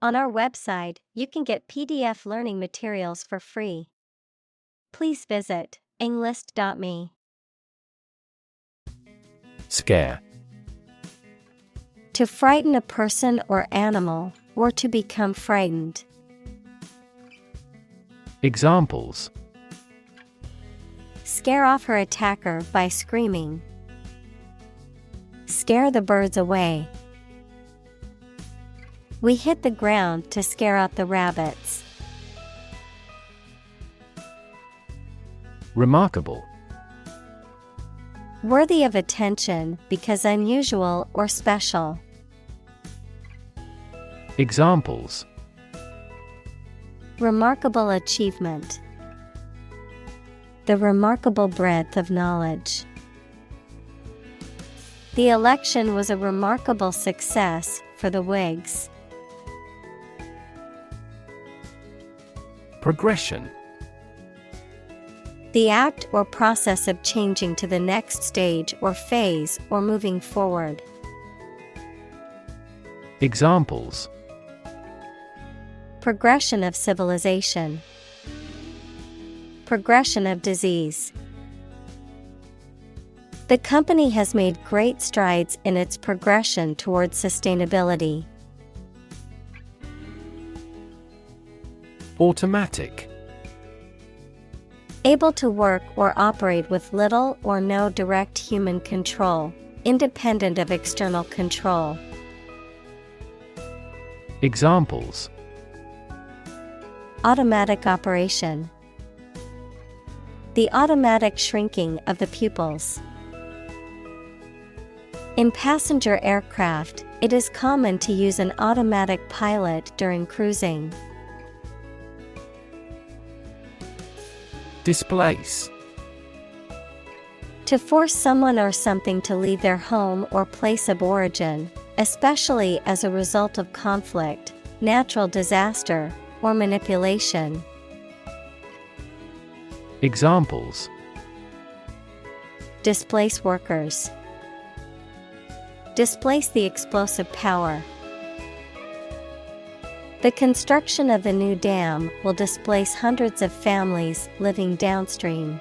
On our website, you can get PDF learning materials for free. Please visit englist.me. Scare. To frighten a person or animal, or to become frightened. Examples: Scare off her attacker by screaming. Scare the birds away. We hit the ground to scare out the rabbits. Remarkable. Worthy of attention because unusual or special. Examples: Remarkable achievement. The remarkable breadth of knowledge. The election was a remarkable success for the Whigs. Progression. The act or process of changing to the next stage or phase or moving forward. Examples: Progression of civilization. Progression of disease. The company has made great strides in its progression towards sustainability. Automatic. Able to work or operate with little or no direct human control, independent of external control. Examples: Automatic operation. The automatic shrinking of the pupils. In passenger aircraft, it is common to use an automatic pilot during cruising. Displace. To force someone or something to leave their home or place of origin, especially as a result of conflict, natural disaster, or manipulation. Examples: Displace workers. Displace the explosive power. The construction of the new dam will displace hundreds of families living downstream.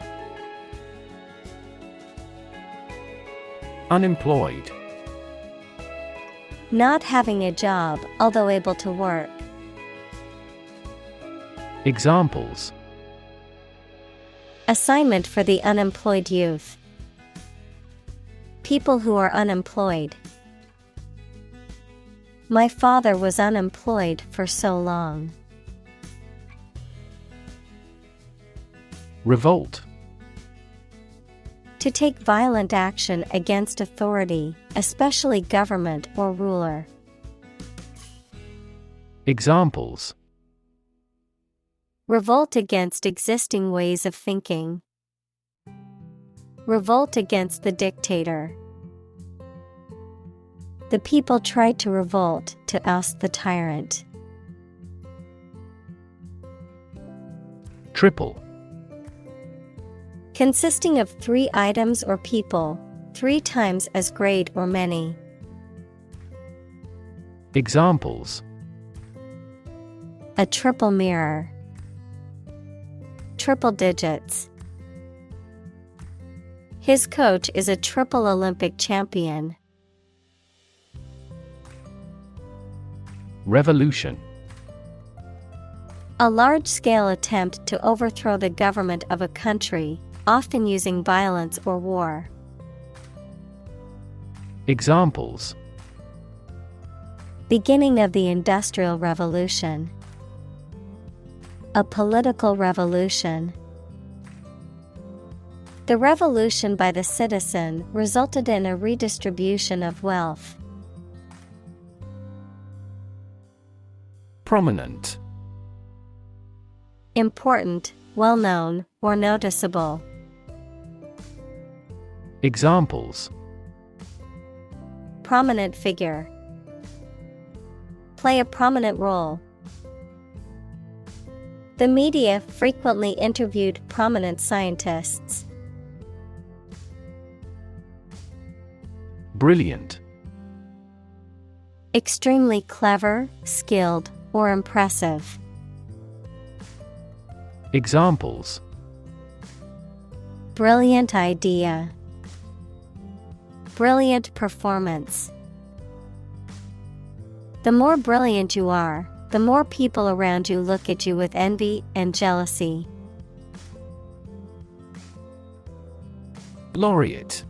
Unemployed. Not having a job, although able to work. Examples: Assignment for the unemployed youth. People who are unemployed. My father was unemployed for so long. Revolt. To take violent action against authority, especially government or ruler. Examples: Revolt against existing ways of thinking. Revolt against the dictator. The people tried to revolt to oust the tyrant. Triple. Consisting of 3 items or people, 3 times as great or many. Examples: A triple mirror. Triple digits. His coach is a triple Olympic champion. Revolution. A large-scale attempt to overthrow the government of a country, often using violence or war. Examples: Beginning of the Industrial Revolution. A political revolution. The revolution by the citizen resulted in a redistribution of wealth. Prominent. Important, well-known, or noticeable. Examples: Prominent figure. Play a prominent role. The media frequently interviewed prominent scientists. Brilliant. Extremely clever, skilled, or impressive. Examples: Brilliant idea. Brilliant performance. The more brilliant you are, the more people around you look at you with envy and jealousy. Laureate.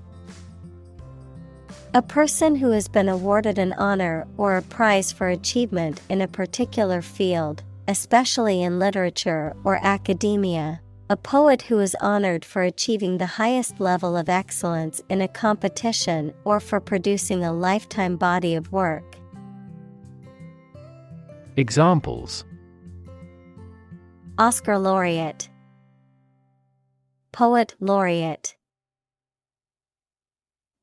A person who has been awarded an honor or a prize for achievement in a particular field, especially in literature or academia. A poet who is honored for achieving the highest level of excellence in a competition or for producing a lifetime body of work. Examples: Oscar laureate. Poet laureate.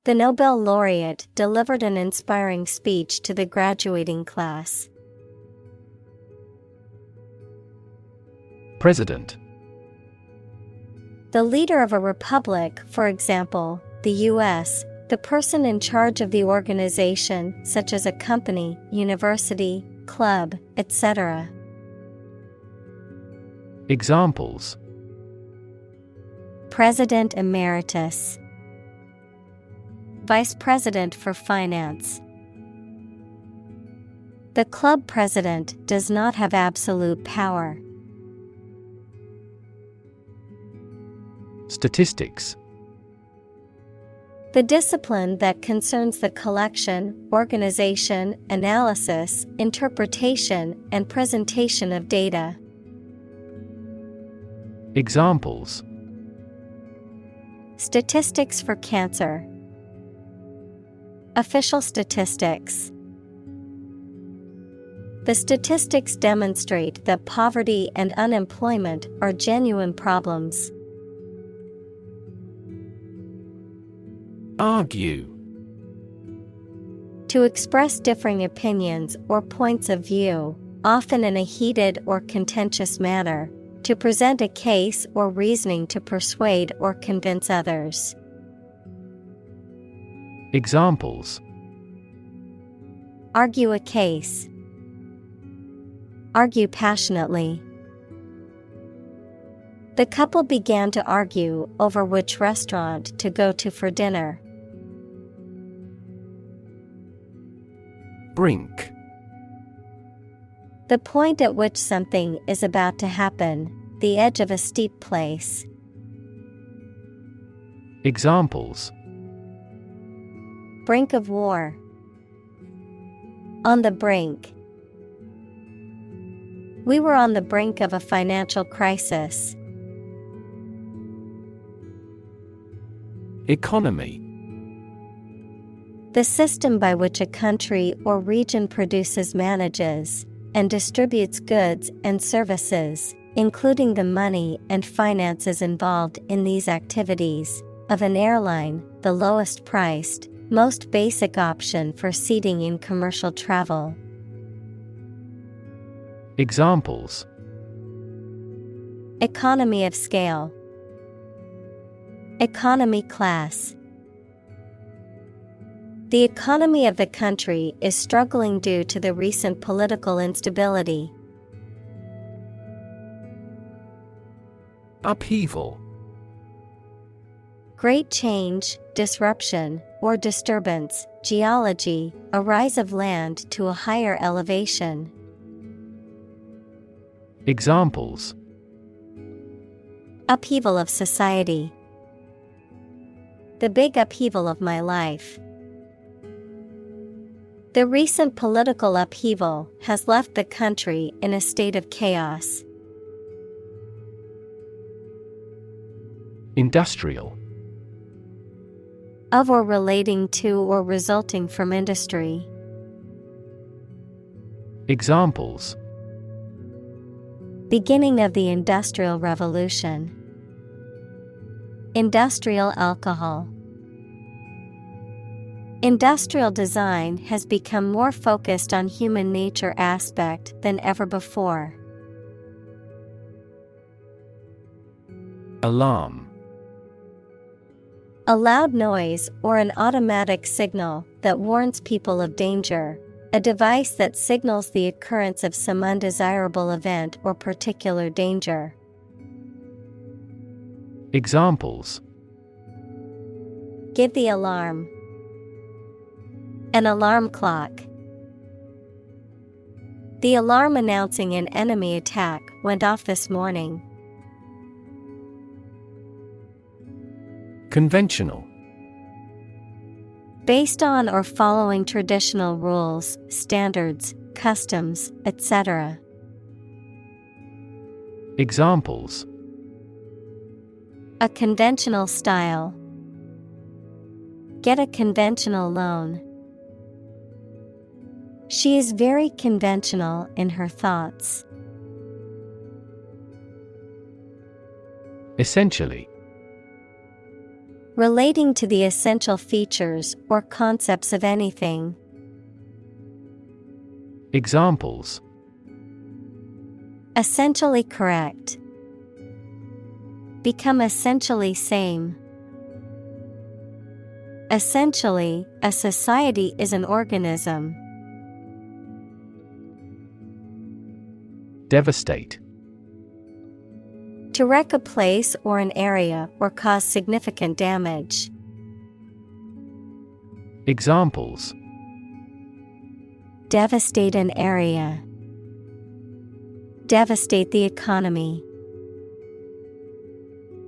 The Nobel laureate delivered an inspiring speech to the graduating class. President. The leader of a republic, for example, the U.S., the person in charge of the organization, such as a company, university, club, etc. Examples: President emeritus. Vice President for Finance. The club president does not have absolute power. Statistics. The discipline that concerns the collection, organization, analysis, interpretation, and presentation of data. Examples: Statistics for cancer. Official statistics. The statistics demonstrate that poverty and unemployment are genuine problems. Argue. To express differing opinions or points of view, often in a heated or contentious manner, to present a case or reasoning to persuade or convince others. Examples: Argue a case. Argue passionately. The couple began to argue over which restaurant to go to for dinner. Brink. The point at which something is about to happen, the edge of a steep place. Examples: Brink of war. On the brink. We were on the brink of a financial crisis. Economy. The system by which a country or region produces, manages, and distributes goods and services, including the money and finances involved in these activities, of an airline, the lowest priced, most basic option for seating in commercial travel. Examples: Economy of scale. Economy class. The economy of the country is struggling due to the recent political instability. Upheaval. Great change, disruption, or disturbance. Geology, a rise of land to a higher elevation. Examples: Upheaval of society. The big upheaval of my life. The recent political upheaval has left the country in a state of chaos. Industrial. Of or relating to or resulting from industry. Examples: Beginning of the Industrial Revolution. Industrial alcohol. Industrial design has become more focused on human nature aspect than ever before. Alarm. A loud noise or an automatic signal that warns people of danger, A device that signals the occurrence of some undesirable event or particular danger. Examples: Give the alarm. An alarm clock. The alarm announcing an enemy attack went off this morning. Conventional. Based on or following traditional rules, standards, customs, etc. Examples: A conventional style. Get a conventional loan. She is very conventional in her thoughts. Essentially. Relating to the essential features or concepts of anything. Examples: Essentially correct. Become essentially same. Essentially, a society is an organism. Devastate. To wreck a place or an area or cause significant damage. Examples: Devastate an area. Devastate the economy.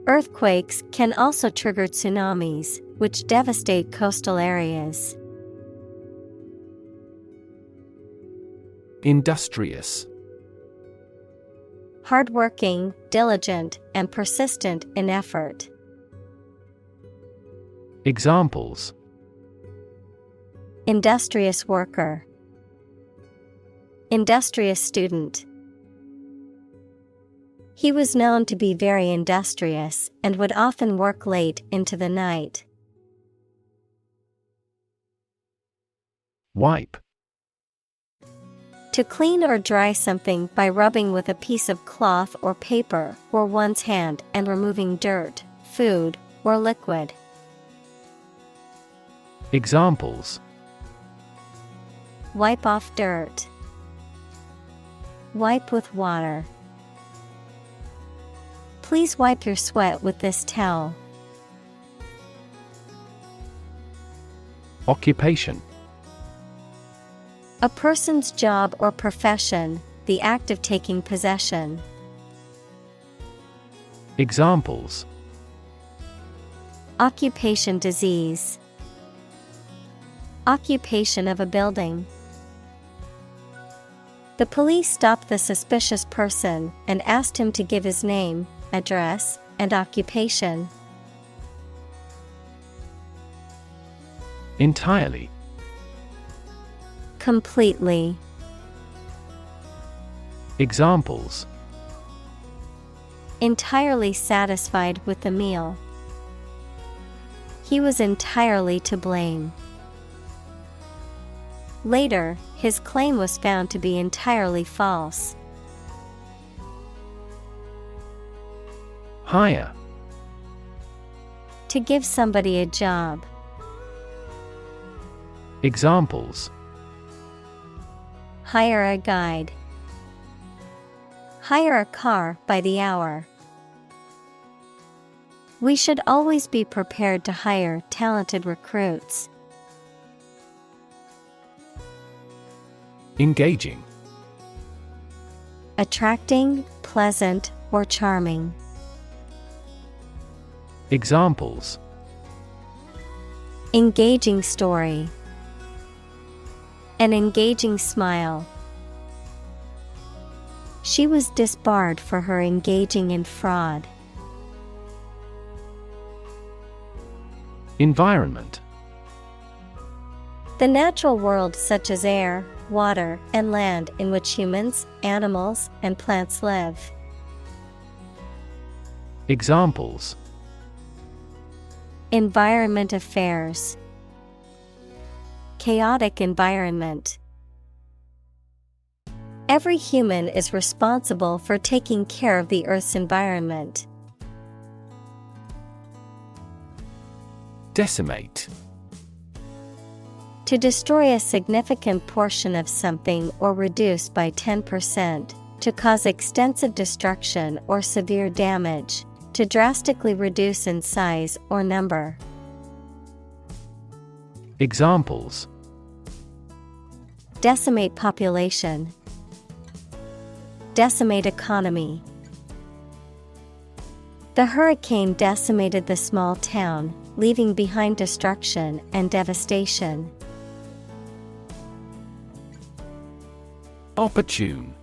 Earthquakes can also trigger tsunamis, which devastate coastal areas. Industrious. Hardworking, diligent, and persistent in effort. Examples: Industrious worker. Industrious student. He was known to be very industrious and would often work late into the night. Wipe. To clean or dry something by rubbing with a piece of cloth or paper or one's hand and removing dirt, food, or liquid. Examples: Wipe off dirt. Wipe with water. Please wipe your sweat with this towel. Occupation. A person's job or profession, the act of taking possession. Examples: Occupation disease. Occupation of a building. The police stopped the suspicious person and asked him to give his name, address, and occupation. Entirely. Completely. Examples: Entirely satisfied with the meal. He was entirely to blame. Later, his claim was found to be entirely false. Hire. To give somebody a job. Examples: Hire a guide. Hire a car by the hour. We should always be prepared to hire talented recruits. Engaging. Attracting, pleasant, or charming. Examples: Engaging story. An engaging smile. She was disbarred for her engaging in fraud. Environment. The natural world such as air, water, and land in which humans, animals, and plants live. Examples: Environment affairs. Chaotic environment. Every human is responsible for taking care of the Earth's environment. Decimate. To destroy a significant portion of something or reduce by 10%, to cause extensive destruction or severe damage, to drastically reduce in size or number. Examples: Decimate population. Decimate economy. The hurricane decimated the small town, leaving behind destruction and devastation. Opportune.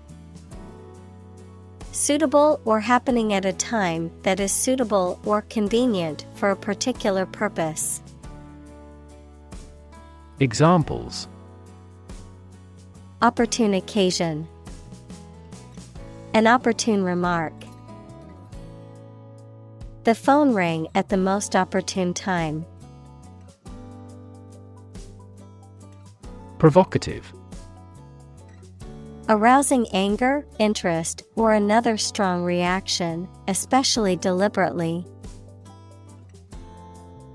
Suitable or happening at a time that is suitable or convenient for a particular purpose. Examples: Opportune occasion. An opportune remark. The phone rang at the most opportune time. Provocative. Arousing anger, interest, or another strong reaction, especially deliberately.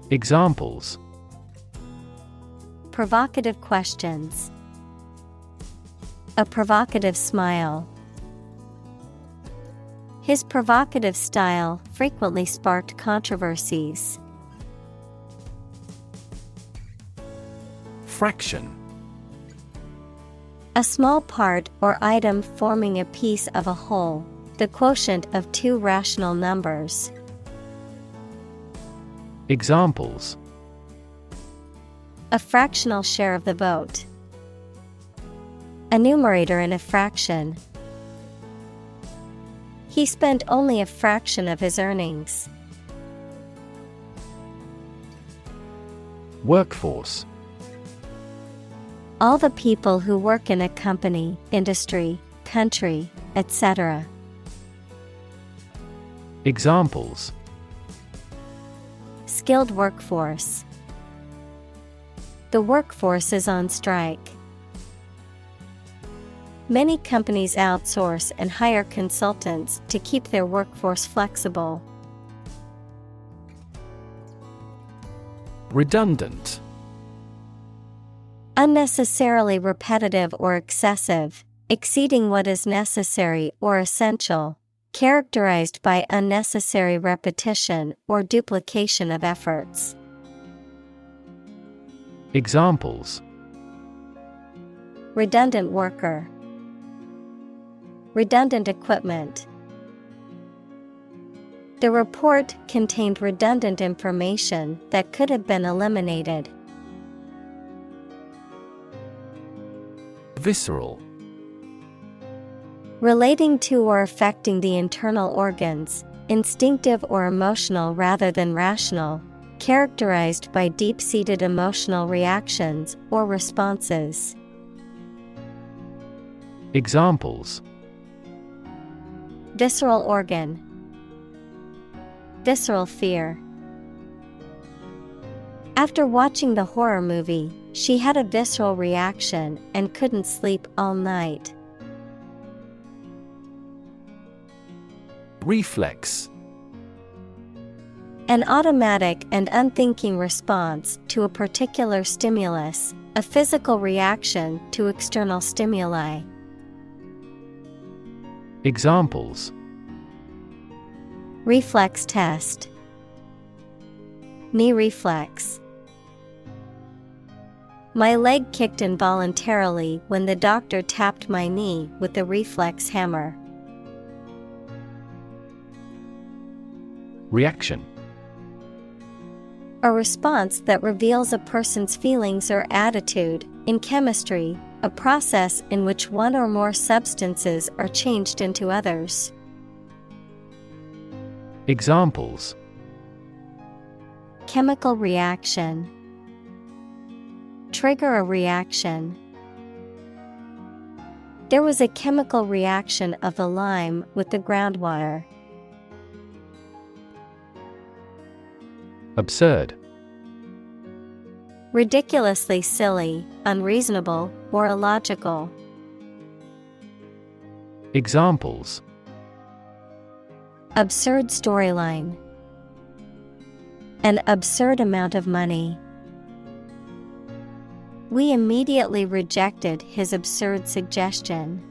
Examples: Provocative questions. A provocative smile. His provocative style frequently sparked controversies. Fraction. A small part or item forming a piece of a whole, the quotient of two rational numbers. Examples: A fractional share of the vote. A numerator in a fraction. He spent only a fraction of his earnings. Workforce. All the people who work in a company, industry, country, etc. Examples: Skilled workforce. The workforce is on strike. Many companies outsource and hire consultants to keep their workforce flexible. Redundant. Unnecessarily repetitive or excessive, exceeding what is necessary or essential, characterized by unnecessary repetition or duplication of efforts. Examples: Redundant worker. Redundant equipment. The report contained redundant information that could have been eliminated. Visceral. Relating to or affecting the internal organs, instinctive or emotional rather than rational, characterized by deep-seated emotional reactions or responses. Examples: Visceral organ. Visceral fear. After watching the horror movie, she had a visceral reaction and couldn't sleep all night. Reflex. An automatic and unthinking response to a particular stimulus, a physical reaction to external stimuli. Examples: Reflex test. Knee reflex. My leg kicked involuntarily when the doctor tapped my knee with the reflex hammer. Reaction. A response that reveals a person's feelings or attitude. In chemistry, a process in which one or more substances are changed into others. Examples: Chemical reaction. Trigger a reaction. There was a chemical reaction of the lime with the groundwater. Absurd. Ridiculously silly, unreasonable, or illogical. Examples: Absurd storyline. An absurd amount of money. We immediately rejected his absurd suggestion.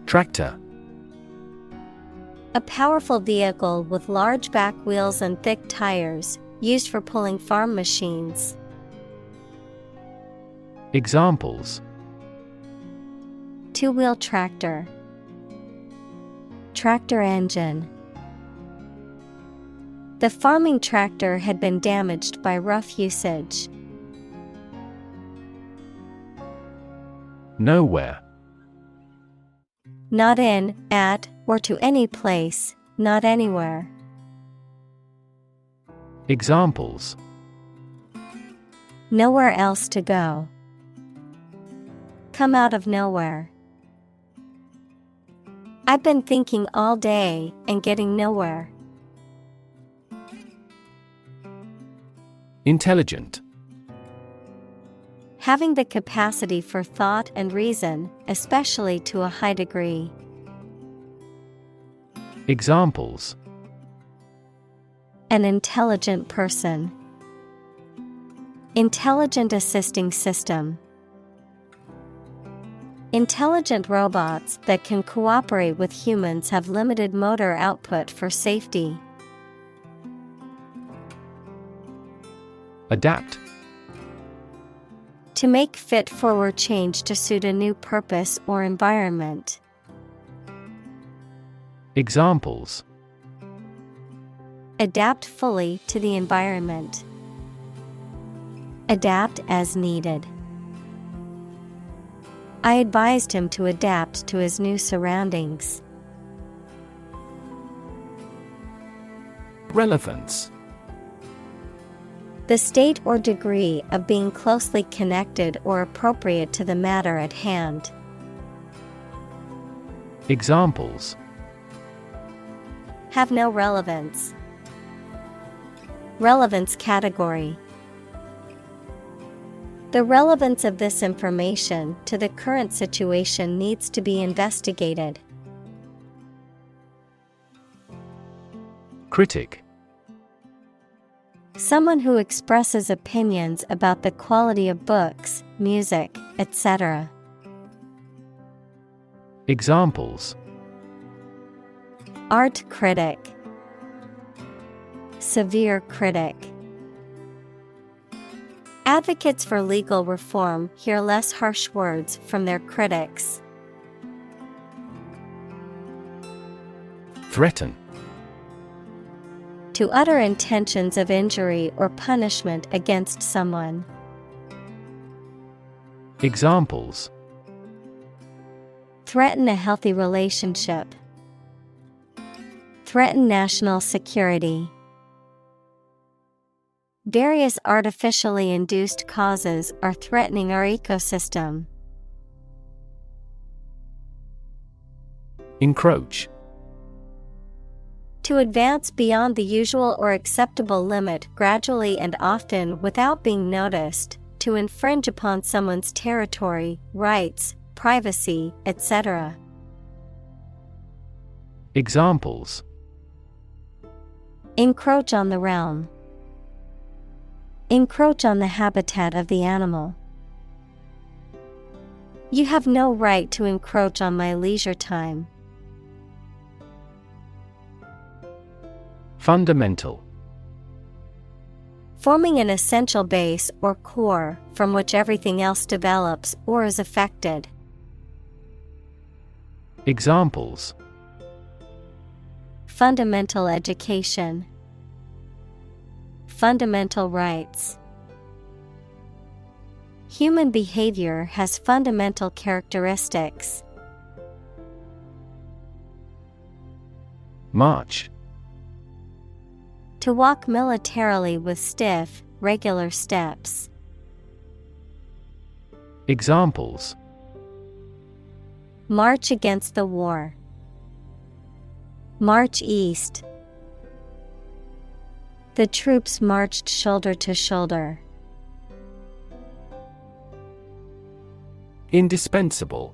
Tractor. A powerful vehicle with large back wheels and thick tires, used for pulling farm machines. Examples: Two-wheel tractor. Tractor engine. The farming tractor had been damaged by rough usage. Nowhere. Not in, at, or to any place, not anywhere. Examples: Nowhere else to go. Come out of nowhere. I've been thinking all day and getting nowhere. Intelligent. Having the capacity for thought and reason, especially to a high degree. Examples: An intelligent person. Intelligent assisting system. Intelligent robots that can cooperate with humans have limited motor output for safety. Adapt. To make fit forward change to suit a new purpose or environment. Examples: Adapt fully to the environment. Adapt as needed. I advised him to adapt to his new surroundings. Relevance. The state or degree of being closely connected or appropriate to the matter at hand. Examples: Have no relevance. Relevance category. The relevance of this information to the current situation needs to be investigated. Critic. Someone who expresses opinions about the quality of books, music, etc. Examples: Art critic. Severe critic. Advocates for legal reform hear less harsh words from their critics. Threaten. To utter intentions of injury or punishment against someone. Examples: Threaten a healthy relationship. Threaten national security. Various artificially induced causes are threatening our ecosystem. Encroach. To advance beyond the usual or acceptable limit gradually and often without being noticed, to infringe upon someone's territory, rights, privacy, etc. Examples: Encroach on the realm. Encroach on the habitat of the animal. You have no right to encroach on my leisure time. Fundamental. Forming an essential base or core from which everything else develops or is affected. Examples: Fundamental education. Fundamental rights. Human behavior has fundamental characteristics. March. To walk militarily with stiff, regular steps. Examples: March against the war. March east. The troops marched shoulder to shoulder. Indispensable.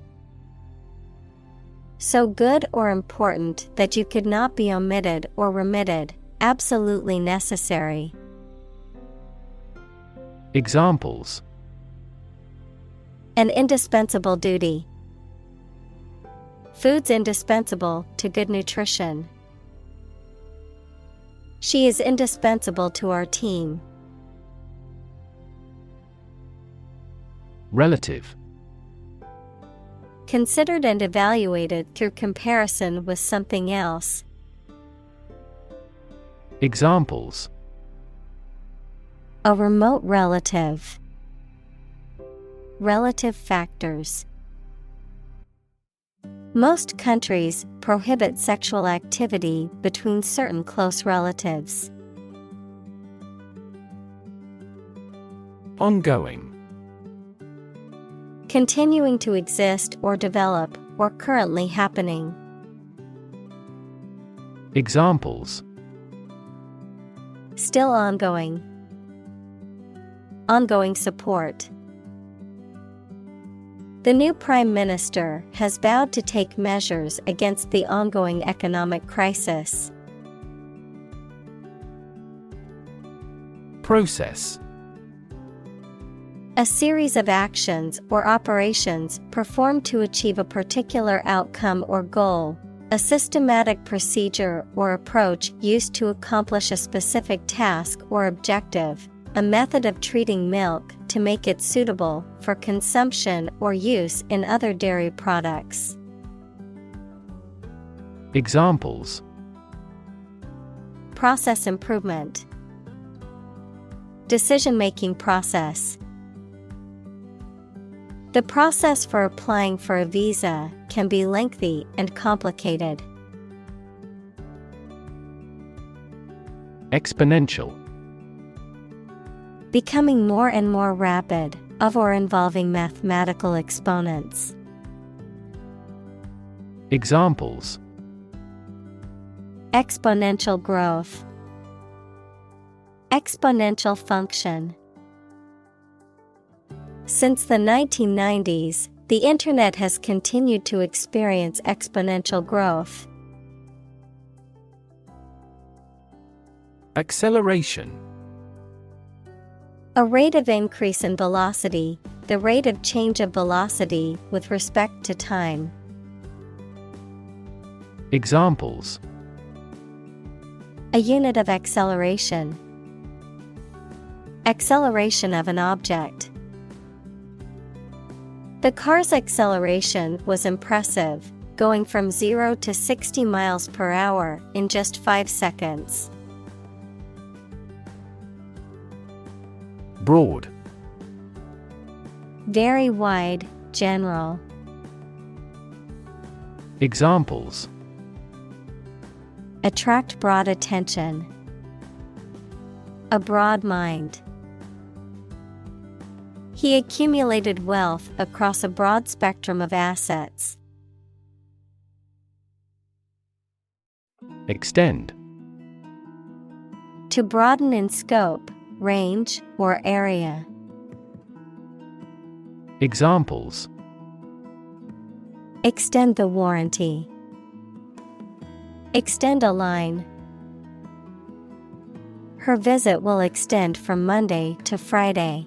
So good or important that you could not be omitted or remitted, absolutely necessary. Examples: an indispensable duty. Food's indispensable to good nutrition. She is indispensable to our team. Relative: considered and evaluated through comparison with something else. Examples: a remote relative. Relative factors. Most countries prohibit sexual activity between certain close relatives. Ongoing: continuing to exist or develop, or currently happening. Examples: still ongoing. Ongoing support. The new Prime Minister has vowed to take measures against the ongoing economic crisis. Process: a series of actions or operations performed to achieve a particular outcome or goal, a systematic procedure or approach used to accomplish a specific task or objective, a method of treating milk to make it suitable for consumption or use in other dairy products. Examples: process improvement. Decision-making process. The process for applying for a visa can be lengthy and complicated. Exponential: becoming more and more rapid, of or involving mathematical exponents. Examples: exponential growth. Exponential function. Since the 1990s, the Internet has continued to experience exponential growth. Acceleration: a rate of increase in velocity, the rate of change of velocity with respect to time. Examples: a unit of acceleration. Acceleration of an object. The car's acceleration was impressive, going from 0 to 60 miles per hour in just 5 seconds. Broad: very wide, general. Examples: attract broad attention. A broad mind. He accumulated wealth across a broad spectrum of assets. Extend: to broaden in scope, range, or area. Examples: extend the warranty. Extend a line. Her visit will extend from Monday to Friday.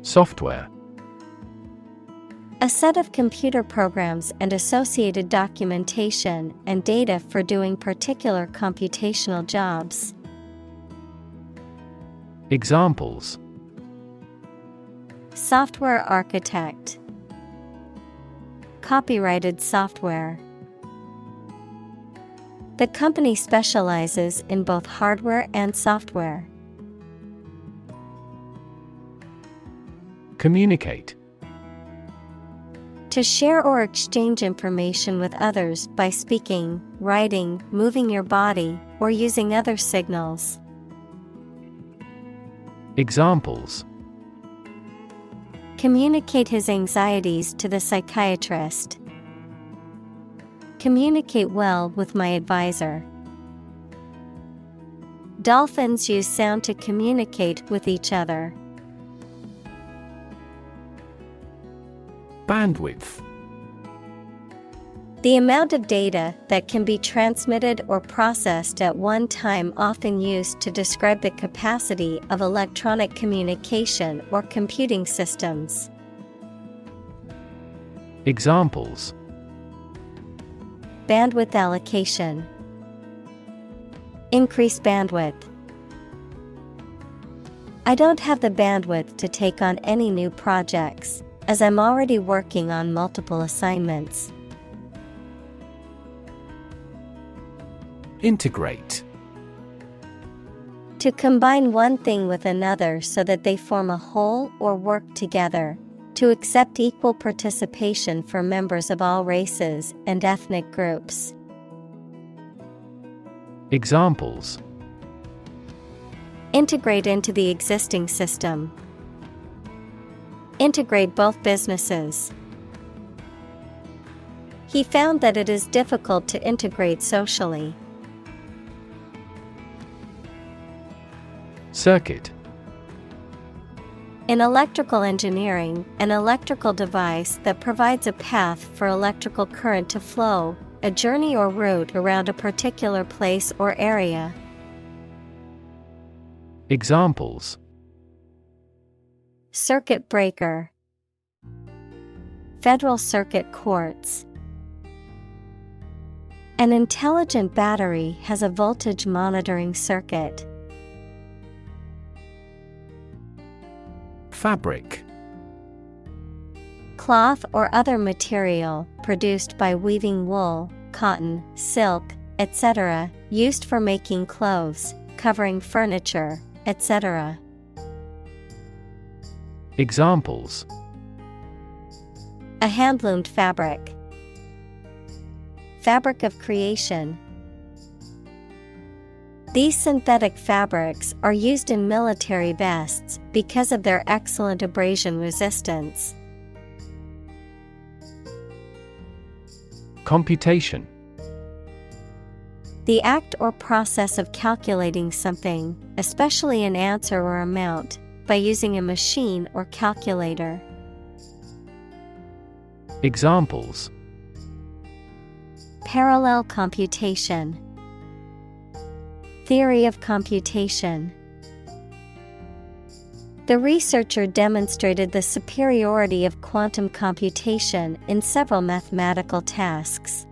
Software: a set of computer programs and associated documentation and data for doing particular computational jobs. Examples: software architect. Copyrighted software. The company specializes in both hardware and software. Communicate: to share or exchange information with others by speaking, writing, moving your body, or using other signals. Examples: communicate his anxieties to the psychiatrist. Communicate well with my advisor. Dolphins use sound to communicate with each other. Bandwidth: The amount of data that can be transmitted or processed at one time, often used to describe the capacity of electronic communication or computing systems. Examples: Bandwidth allocation. Increase bandwidth. I don't have the bandwidth to take on any new projects, as I'm already working on multiple assignments. Integrate. To combine one thing with another so that they form a whole or work together. To accept equal participation for members of all races and ethnic groups. Examples: Integrate into the existing system. Integrate both businesses. He found that it is difficult to integrate socially. Circuit. In electrical engineering, an electrical device that provides a path for electrical current to flow, a journey or route around a particular place or area. Examples: Circuit breaker. Federal circuit courts. An intelligent battery has a voltage monitoring circuit. Fabric. Cloth or other material produced by weaving wool, cotton, silk, etc., used for making clothes, covering furniture, etc. Examples: A hand-loomed fabric. Fabric of creation. These synthetic fabrics are used in military vests because of their excellent abrasion resistance. Computation. The act or process of calculating something, especially an answer or amount, by using a machine or calculator. Examples: Parallel computation. Theory of computation. The researcher demonstrated the superiority of quantum computation in several mathematical tasks.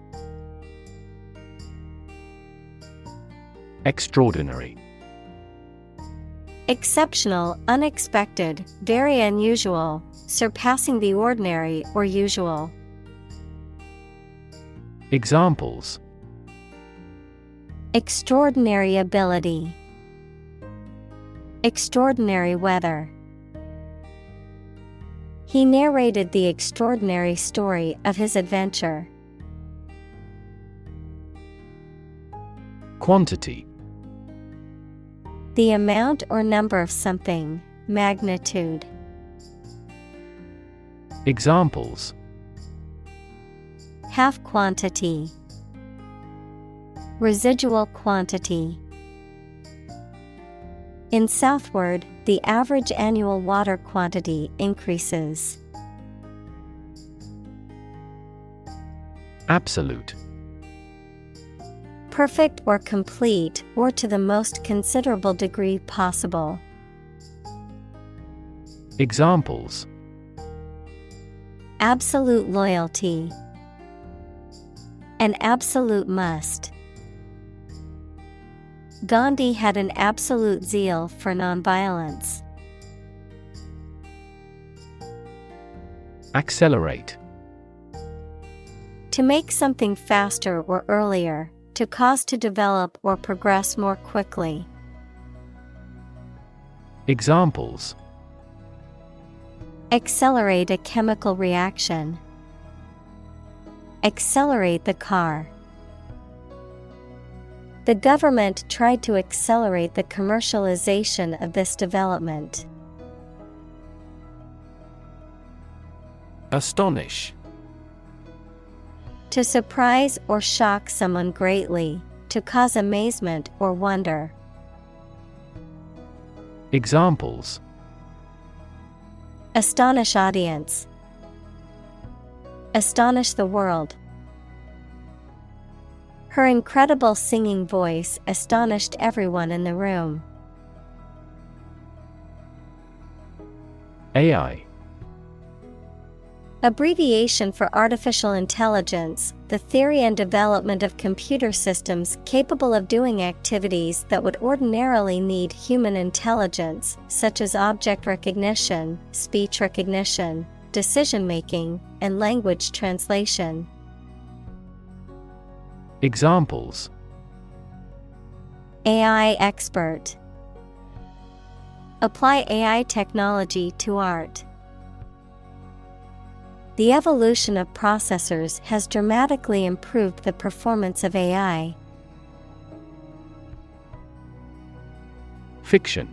Extraordinary. Exceptional, unexpected, very unusual, surpassing the ordinary or usual. Examples: Extraordinary ability. Extraordinary weather. He narrated the extraordinary story of his adventure. Quantity. The amount or number of something, magnitude. Examples: Half quantity. Residual quantity. In southward, the average annual water quantity increases. Absolute. Perfect or complete, or to the most considerable degree possible. Examples: Absolute loyalty. An absolute must. Gandhi had an absolute zeal for nonviolence. Accelerate. To make something faster or earlier, to cause to develop or progress more quickly. Examples: Accelerate a chemical reaction. Accelerate the car. The government tried to accelerate the commercialization of this development. Astonish. To surprise or shock someone greatly, to cause amazement or wonder. Examples: Astonish audience. Astonish the world. Her incredible singing voice astonished everyone in the room. AI. Abbreviation for artificial intelligence, the theory and development of computer systems capable of doing activities that would ordinarily need human intelligence, such as object recognition, speech recognition, decision-making, and language translation. Examples: AI expert. Apply AI technology to art. The evolution of processors has dramatically improved the performance of AI. Fiction.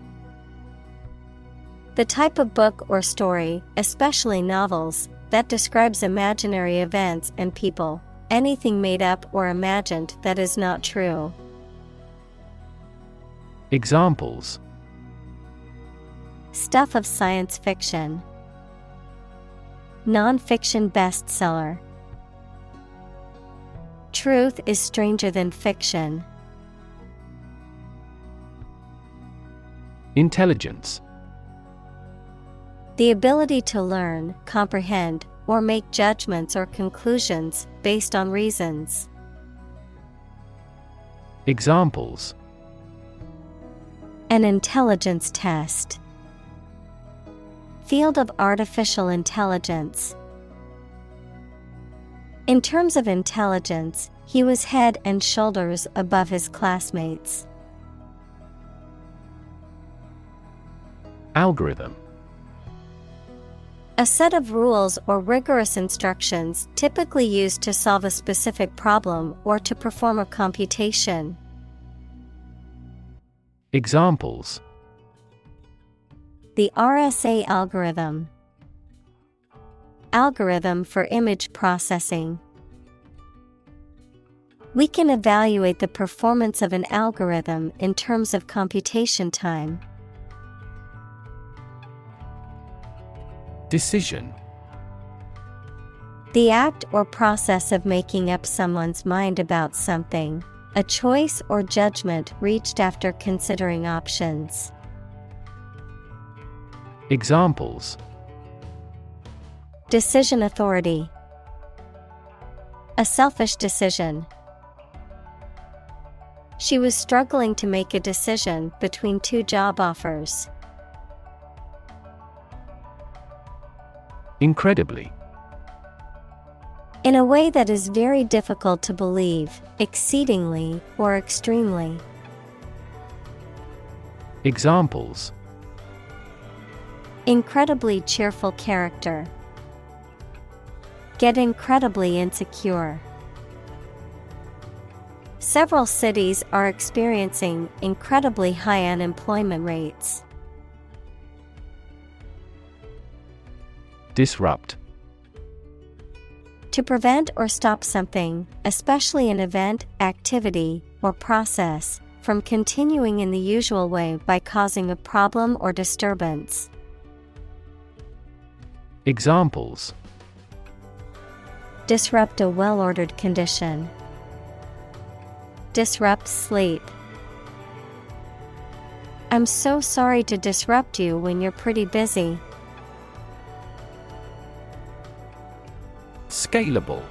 The type of book or story, especially novels, that describes imaginary events and people, anything made up or imagined that is not true. Examples: Stuff of science fiction. Non-fiction bestseller. Truth is stranger than fiction. Intelligence. The ability to learn, comprehend, or make judgments or conclusions based on reasons. Examples: An intelligence test. Field of artificial intelligence. In terms of intelligence, he was head and shoulders above his classmates. Algorithm. A set of rules or rigorous instructions typically used to solve a specific problem or to perform a computation. Examples: The RSA algorithm. Algorithm for image processing. We can evaluate the performance of an algorithm in terms of computation time. Decision. The act or process of making up someone's mind about something, a choice or judgment reached after considering options. Examples: Decision authority. A selfish decision. She was struggling to make a decision between two job offers. Incredibly. In a way that is very difficult to believe, exceedingly, or extremely. Examples: Incredibly cheerful character. Get incredibly insecure. Several cities are experiencing incredibly high unemployment rates. Disrupt. To prevent or stop something, especially an event, activity, or process, from continuing in the usual way by causing a problem or disturbance. Examples: Disrupt a well-ordered condition. Disrupt sleep. I'm so sorry to disrupt you when you're pretty busy. Scalable.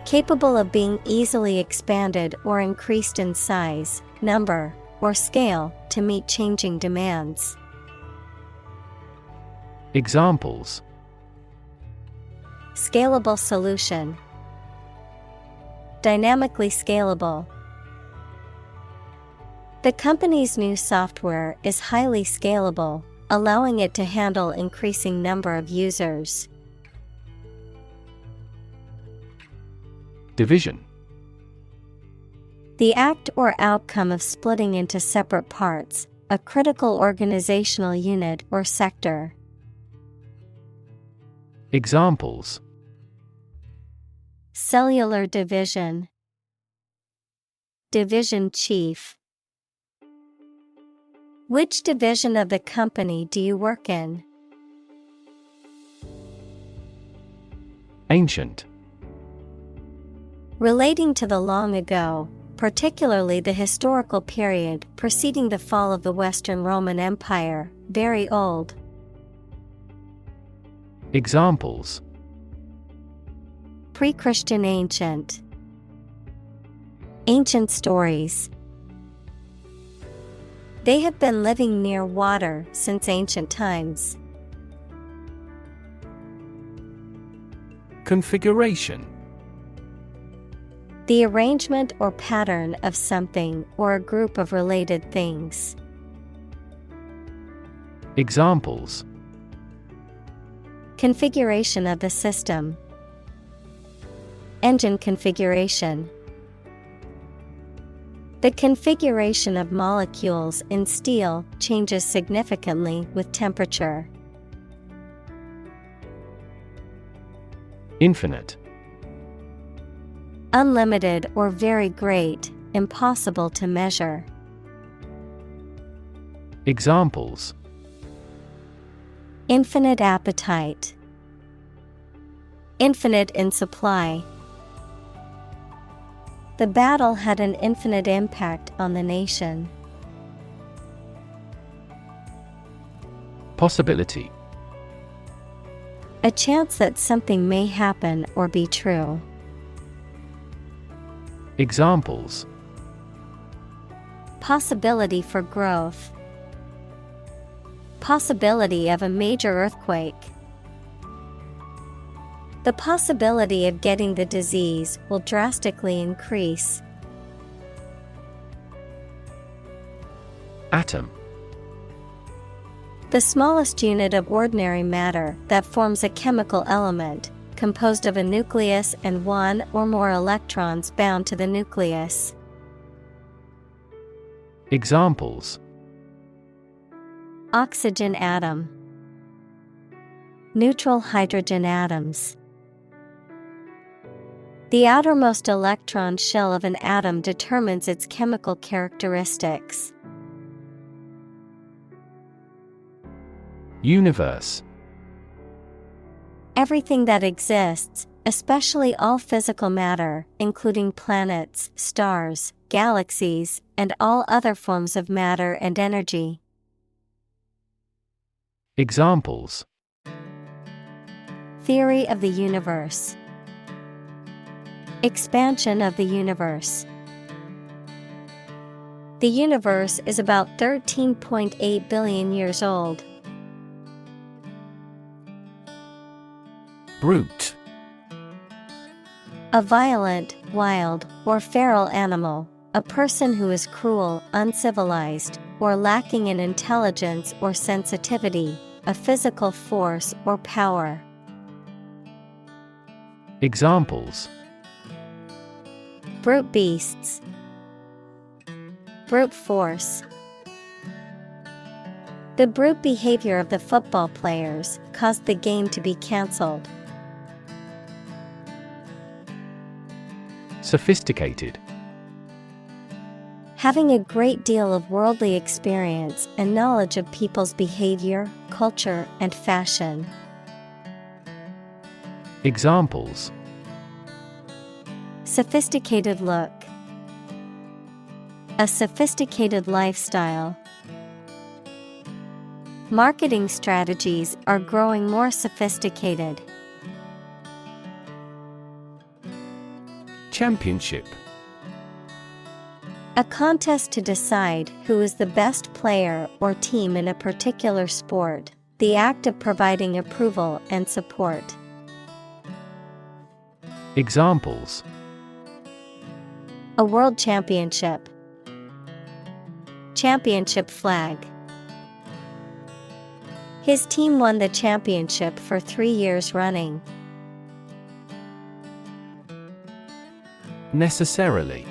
Capable of being easily expanded or increased in size, number, or scale to meet changing demands. Examples: Scalable solution. Dynamically scalable. The company's new software is highly scalable, allowing it to handle increasing number of users. Division. The act or outcome of splitting into separate parts, a critical organizational unit or sector. Examples: Cellular division. Division chief. Which division of the company do you work in? Ancient. Relating to the long ago, particularly the historical period preceding the fall of the Western Roman Empire, very old. Examples: Pre-Christian ancient. Ancient stories. They have been living near water since ancient times. Configuration: The arrangement or pattern of something or a group of related things. Examples: Configuration of the system. Engine configuration. The configuration of molecules in steel changes significantly with temperature. Infinite: Unlimited or very great, impossible to measure. Examples: Infinite appetite. Infinite in supply. The battle had an infinite impact on the nation. Possibility: A chance that something may happen or be true. Examples: Possibility for growth. Possibility of a major earthquake. The possibility of getting the disease will drastically increase. Atom: The smallest unit of ordinary matter that forms a chemical element, composed of a nucleus and one or more electrons bound to the nucleus. Examples: Oxygen atom. Neutral hydrogen atoms. The outermost electron shell of an atom determines its chemical characteristics. Universe: Everything that exists, especially all physical matter, including planets, stars, galaxies, and all other forms of matter and energy. Examples: Theory of the universe. Expansion of the universe. The universe is about 13.8 billion years old. Brute: A violent, wild, or feral animal, a person who is cruel, uncivilized, or lacking in intelligence or sensitivity, a physical force or power. Examples: Brute beasts. Brute force. The brute behavior of the football players caused the game to be cancelled. Sophisticated: Having a great deal of worldly experience and knowledge of people's behavior, culture, and fashion. Examples: Sophisticated look. A sophisticated lifestyle. Marketing strategies are growing more sophisticated. Championship: A contest to decide who is the best player or team in a particular sport, the act of providing approval and support. Examples: A world championship. Championship flag. His team won the championship for 3 years running. Necessarily: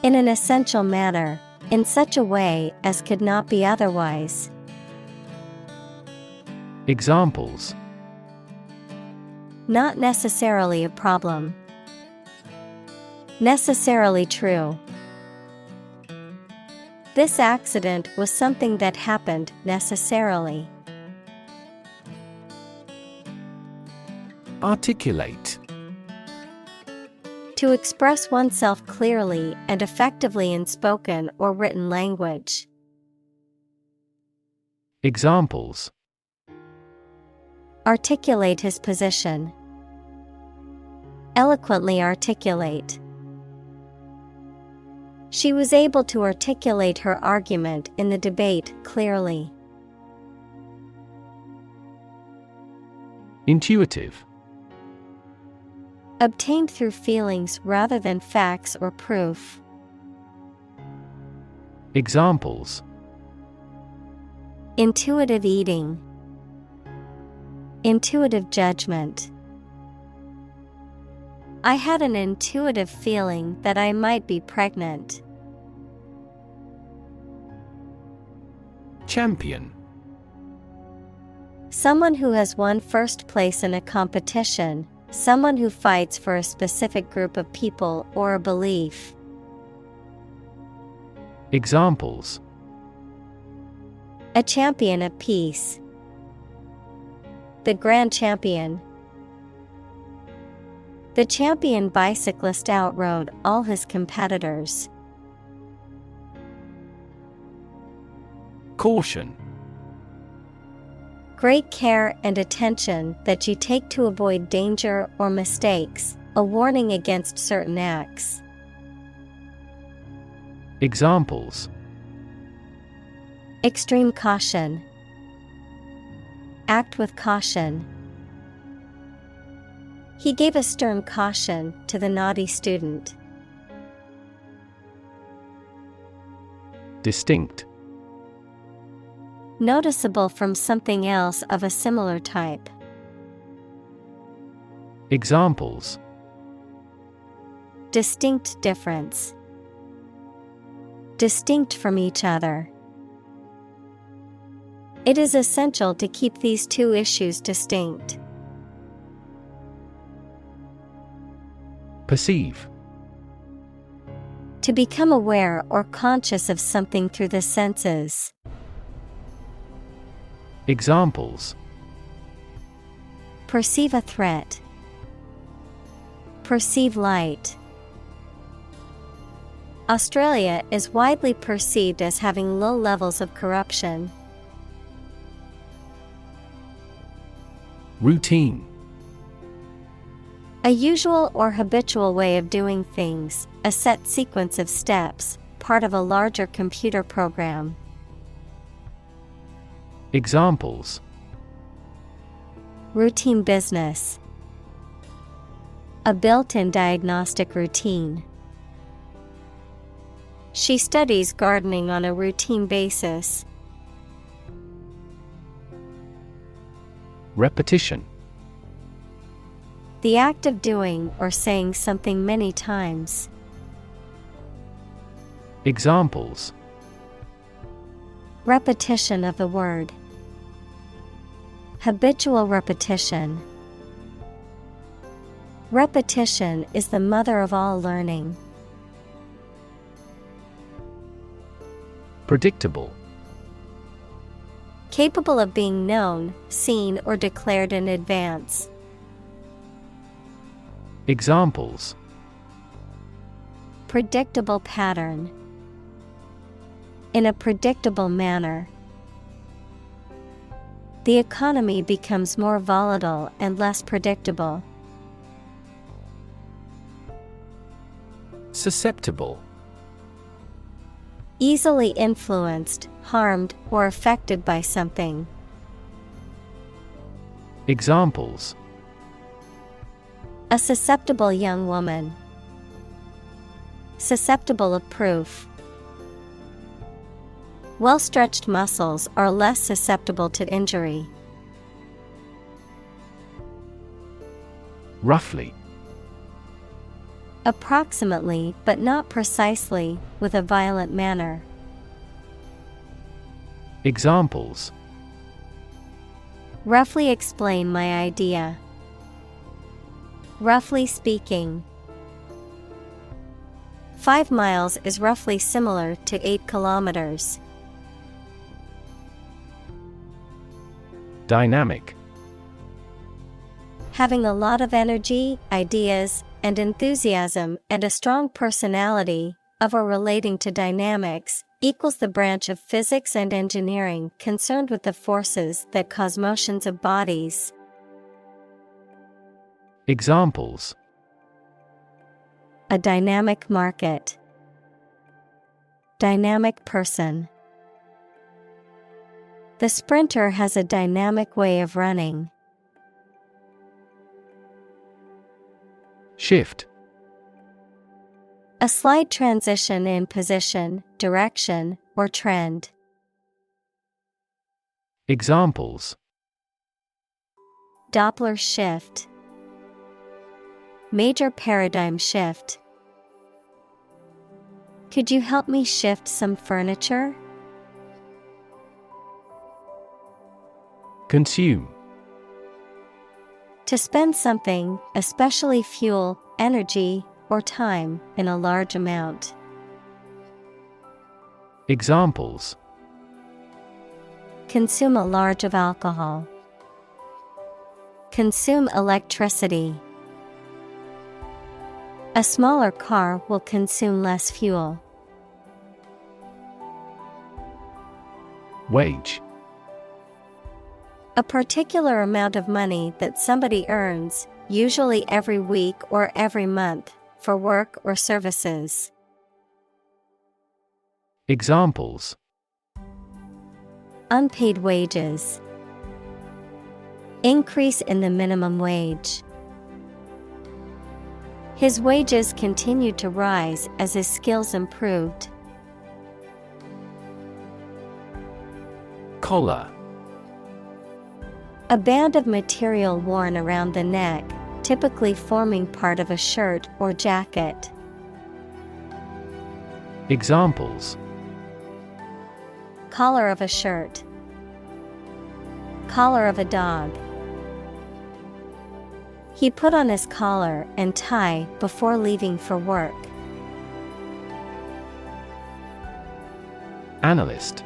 In an essential manner, in such a way as could not be otherwise. Examples: Not necessarily a problem. Necessarily true. This accident was something that happened necessarily. Articulate: To express oneself clearly and effectively in spoken or written language. Examples: Articulate his position. Eloquently articulate. She was able to articulate her argument in the debate clearly. Intuitive. Obtained through feelings rather than facts or proof. Examples: Intuitive eating. Intuitive judgment. I had an intuitive feeling that I might be pregnant. Champion. Someone who has won first place in a competition, someone who fights for a specific group of people or a belief. Examples: A champion of peace. The grand champion. The champion bicyclist outrode all his competitors. Caution. Great care and attention that you take to avoid danger or mistakes, a warning against certain acts. Examples: Extreme caution. Act with caution. He gave a stern caution to the naughty student. Distinct. Noticeable from something else of a similar type. Examples: Distinct difference. Distinct from each other. It is essential to keep these two issues distinct. Perceive. To become aware or conscious of something through the senses. Examples: Perceive a threat. Perceive light. Australia is widely perceived as having low levels of corruption. Routine. A usual or habitual way of doing things, a set sequence of steps, part of a larger computer program. Examples: Routine business. A built-in diagnostic routine. She studies gardening on a routine basis. Repetition. The act of doing or saying something many times. Examples: Repetition of the word. Habitual repetition. Repetition is the mother of all learning. Predictable. Capable of being known, seen, or declared in advance. Examples: Predictable pattern. In a predictable manner. The economy becomes more volatile and less predictable. Susceptible. Easily influenced, harmed, or affected by something. Examples: A susceptible young woman. Susceptible of proof. Well-stretched muscles are less susceptible to injury. Roughly. Approximately, but not precisely, with a violent manner. Examples: Roughly explain my idea. Roughly speaking. 5 miles is roughly similar to 8 kilometers. Dynamic. Having a lot of energy, ideas, and enthusiasm and a strong personality, of or relating to dynamics, equals the branch of physics and engineering concerned with the forces that cause motions of bodies. Examples: A dynamic market. Dynamic person. The sprinter has a dynamic way of running. Shift. A slight transition in position, direction, or trend. Examples: Doppler shift. Major paradigm shift. Could you help me shift some furniture? Consume. To spend something, especially fuel, energy, or time, in a large amount. Examples: Consume a large of alcohol. Consume electricity. A smaller car will consume less fuel. Wage. A particular amount of money that somebody earns, usually every week or every month, for work or services. Examples: Unpaid wages. Increase in the minimum wage. His wages continued to rise as his skills improved. Collar. A band of material worn around the neck, typically forming part of a shirt or jacket. Examples: Collar of a shirt. Collar of a dog. He put on his collar and tie before leaving for work. Analyst.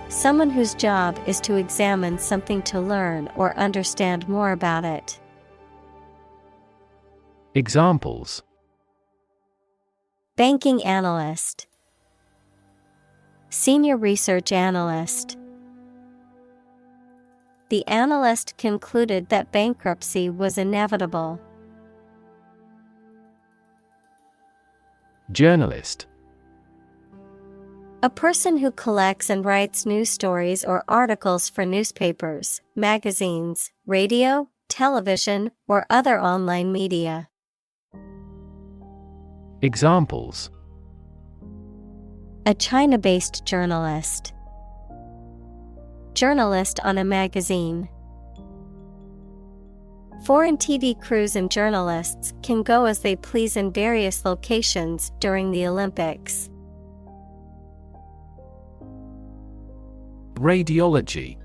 Someone whose job is to examine something to learn or understand more about it. Examples: Banking analyst. Senior research analyst. The analyst concluded that bankruptcy was inevitable. Journalist. A person who collects and writes news stories or articles for newspapers, magazines, radio, television, or other online media. Examples: A China-based journalist. Journalist on a magazine. Foreign TV crews and journalists can go as they please in various locations during the Olympics. Radiology.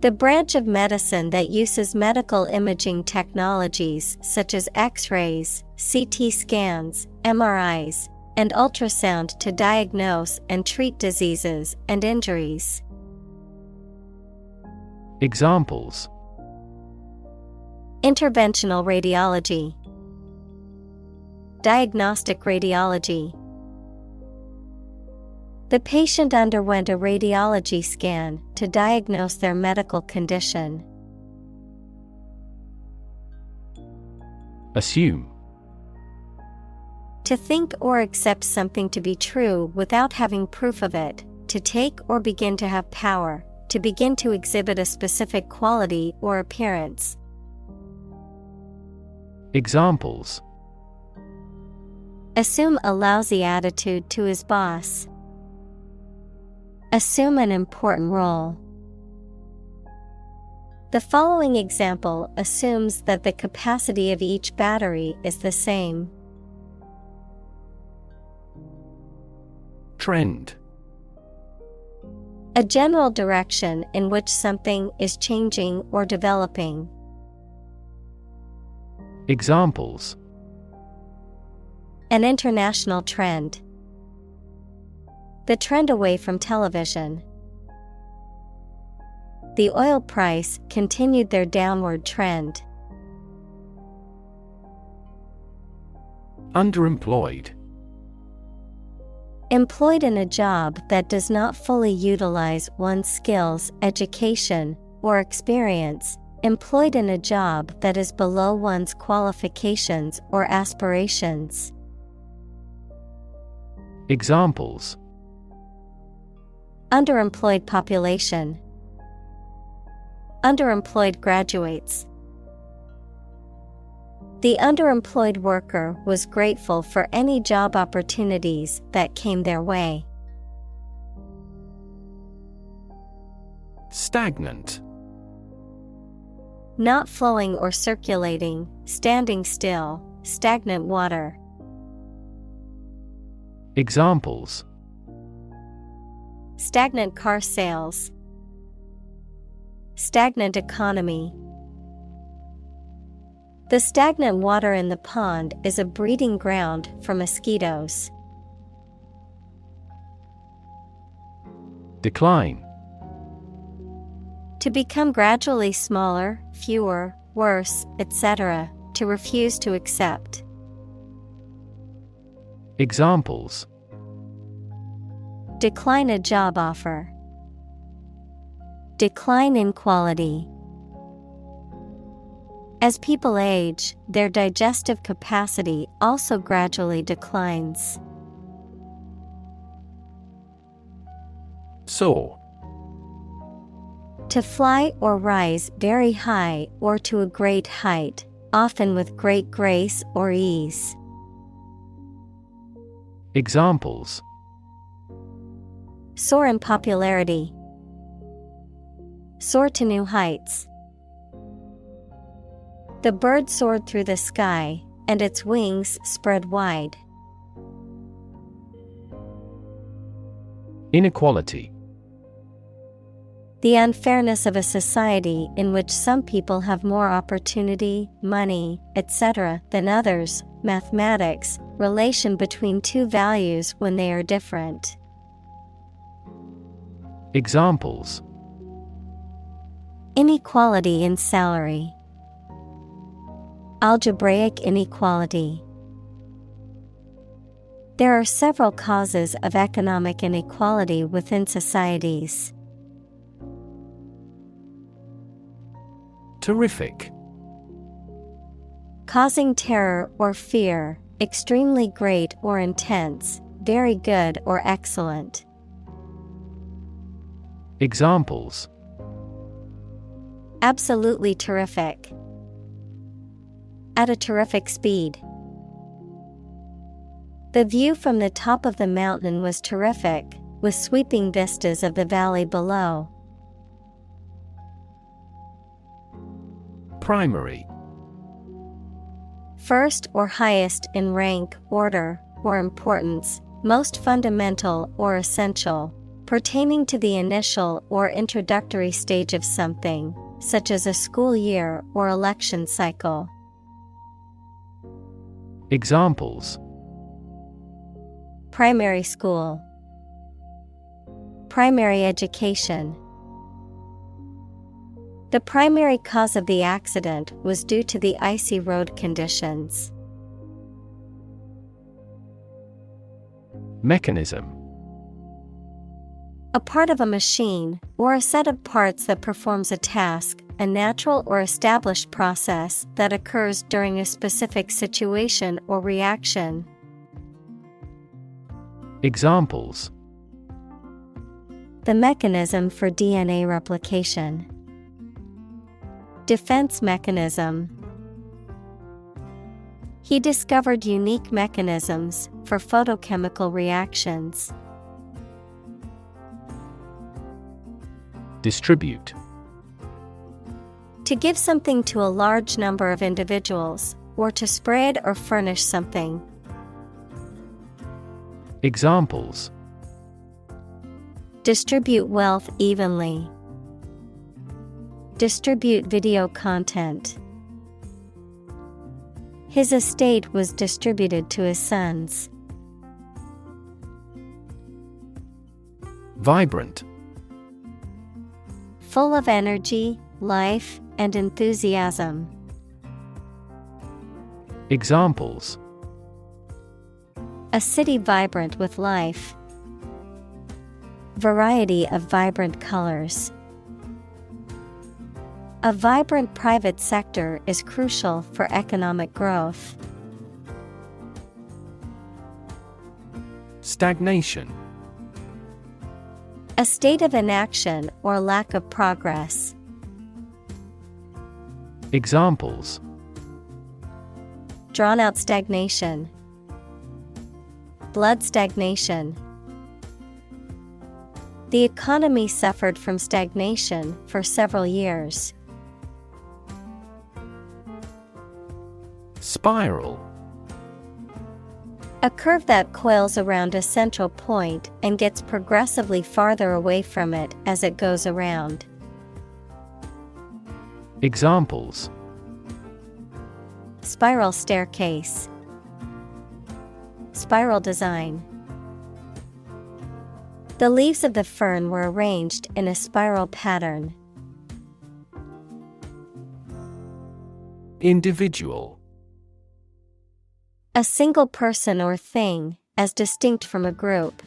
The branch of medicine that uses medical imaging technologies such as X-rays, CT scans, MRIs, and ultrasound to diagnose and treat diseases and injuries. Examples: Interventional radiology. Diagnostic radiology. The patient underwent a radiology scan to diagnose their medical condition. Assume. To think or accept something to be true without having proof of it, to take or begin to have power, to begin to exhibit a specific quality or appearance. Examples: Assume a lousy attitude to his boss. Assume an important role. The following example assumes that the capacity of each battery is the same. Trend. A general direction in which something is changing or developing. Examples: An international trend. The trend away from television. The oil price continued their downward trend. Underemployed. Employed in a job that does not fully utilize one's skills, education, or experience. Employed in a job that is below one's qualifications or aspirations. Examples: Underemployed population. Underemployed graduates. The underemployed worker was grateful for any job opportunities that came their way. Stagnant. Not flowing or circulating, standing still, stagnant water. Examples: Stagnant car sales. Stagnant economy. The stagnant water in the pond is a breeding ground for mosquitoes. Decline. To become gradually smaller, fewer, worse, etc., to refuse to accept. Examples: Decline a job offer. Decline in quality. As people age, their digestive capacity also gradually declines. Soar. To fly or rise very high or to a great height, often with great grace or ease. Examples: Soar in popularity. Soar to new heights. The bird soared through the sky, and its wings spread wide. Inequality. The unfairness of a society in which some people have more opportunity, money, etc. than others. Mathematics, relation between two values when they are different. Examples: Inequality in salary. Algebraic inequality. There are several causes of economic inequality within societies. Terrific. Causing terror or fear, extremely great or intense, very good or excellent. Examples: Absolutely terrific. At a terrific speed. The view from the top of the mountain was terrific, with sweeping vistas of the valley below. Primary. First or highest in rank, order, or importance, most fundamental or essential, pertaining to the initial or introductory stage of something, such as a school year or election cycle. Examples: Primary school. Primary education. The primary cause of the accident was due to the icy road conditions. Mechanism. A part of a machine, or a set of parts that performs a task, a natural or established process that occurs during a specific situation or reaction. Examples: The mechanism for DNA replication. Defense mechanism. He discovered unique mechanisms for photochemical reactions. Distribute. To give something to a large number of individuals, or to spread or furnish something. Examples: Distribute wealth evenly. Distribute video content. His estate was distributed to his sons. Vibrant. Full of energy, life, and enthusiasm. Examples: A city vibrant with life. Variety of vibrant colors. A vibrant private sector is crucial for economic growth. Stagnation. A state of inaction or lack of progress. Examples: Drawn out stagnation. Blood stagnation. The economy suffered from stagnation for several years. Spiral. A curve that coils around a central point and gets progressively farther away from it as it goes around. Examples: Spiral staircase. Spiral design. The leaves of the fern were arranged in a spiral pattern. Individual. A single person or thing, as distinct from a group.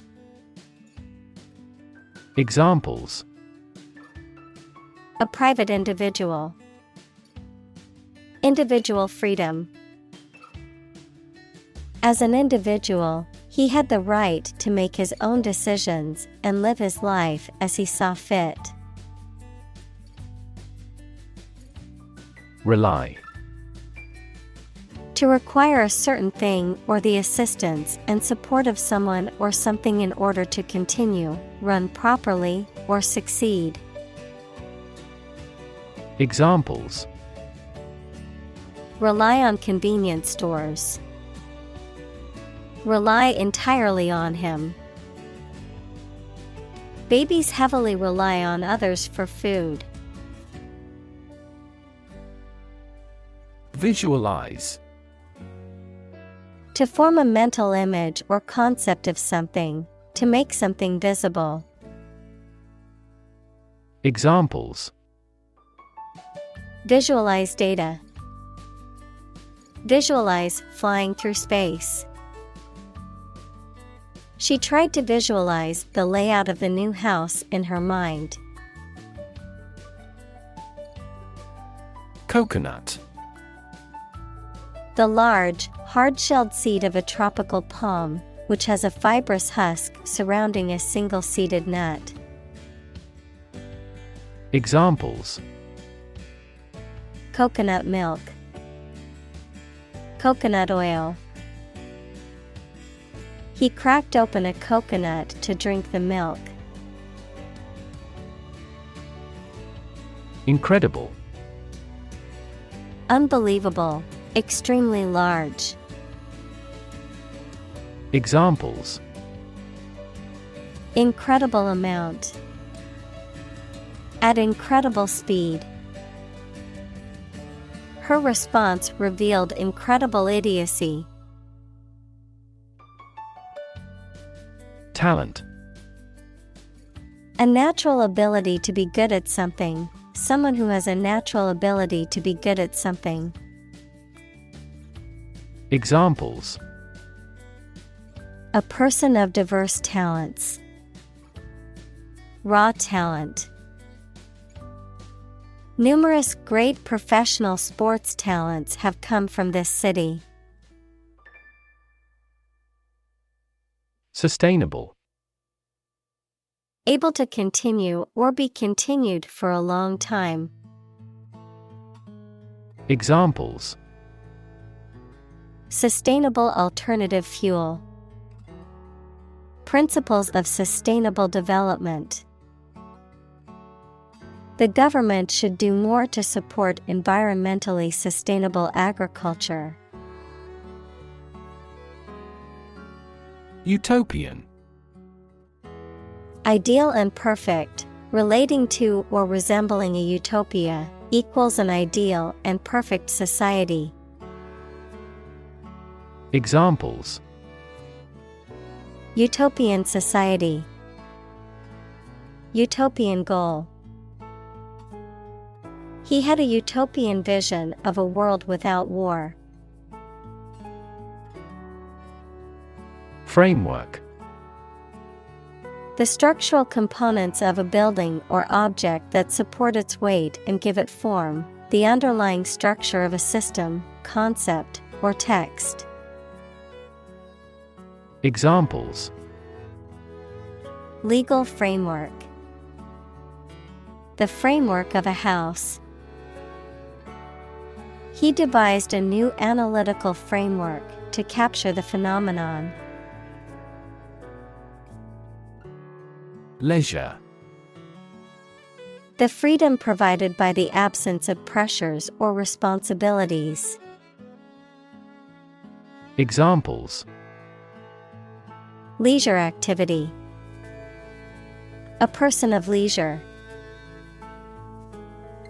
Examples: A private individual. Individual freedom. As an individual, he had the right to make his own decisions and live his life as he saw fit. Rely. To require a certain thing or the assistance and support of someone or something in order to continue, run properly, or succeed. Examples: Rely on convenience stores. Rely entirely on him. Babies heavily rely on others for food. Visualize. To form a mental image or concept of something, to make something visible. Examples: Visualize data. Visualize flying through space. She tried to visualize the layout of the new house in her mind. Coconut. The large, hard-shelled seed of a tropical palm, which has a fibrous husk surrounding a single-seeded nut. Examples: Coconut milk. Coconut oil. He cracked open a coconut to drink the milk. Incredible. Unbelievable. Extremely large. Examples: Incredible amount. At incredible speed. Her response revealed incredible idiocy. Talent. A natural ability to be good at something. Someone who has a natural ability to be good at something. Examples: A person of diverse talents. Raw talent. Numerous great professional sports talents have come from this city. Sustainable. Able to continue or be continued for a long time. Examples: Sustainable alternative fuel. Principles of sustainable development. The government should do more to support environmentally sustainable agriculture. Utopian. Ideal and perfect, relating to or resembling a utopia, equals an ideal and perfect society. Examples: Utopian society. Utopian goal. He had a utopian vision of a world without war. Framework. The structural components of a building or object that support its weight and give it form, the underlying structure of a system, concept, or text. Examples: Legal framework. The framework of a house. He devised a new analytical framework to capture the phenomenon. Leisure. The freedom provided by the absence of pressures or responsibilities. Examples: Leisure activity. A person of leisure.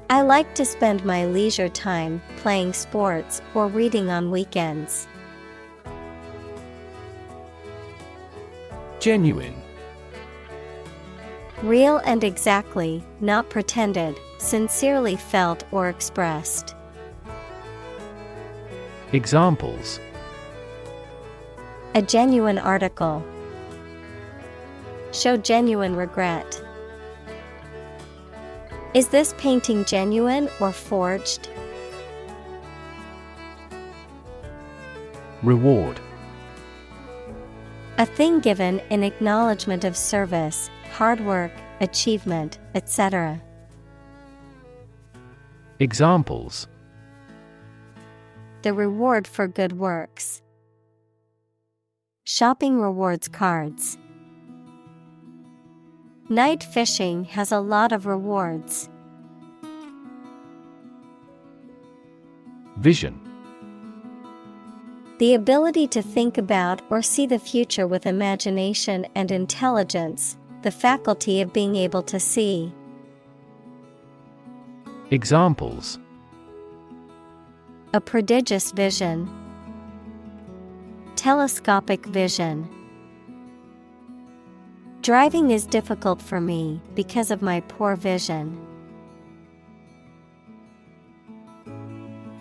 I like to spend my leisure time playing sports or reading on weekends. Genuine. Real and exactly, not pretended, sincerely felt or expressed. Examples: A genuine article. Show genuine regret. Is this painting genuine or forged? Reward. A thing given in acknowledgement of service, hard work, achievement, etc. Examples: The reward for good works. Shopping rewards cards. Night fishing has a lot of rewards. Vision. The ability to think about or see the future with imagination and intelligence, the faculty of being able to see. Examples: A prodigious vision. Telescopic vision. Driving is difficult for me because of my poor vision.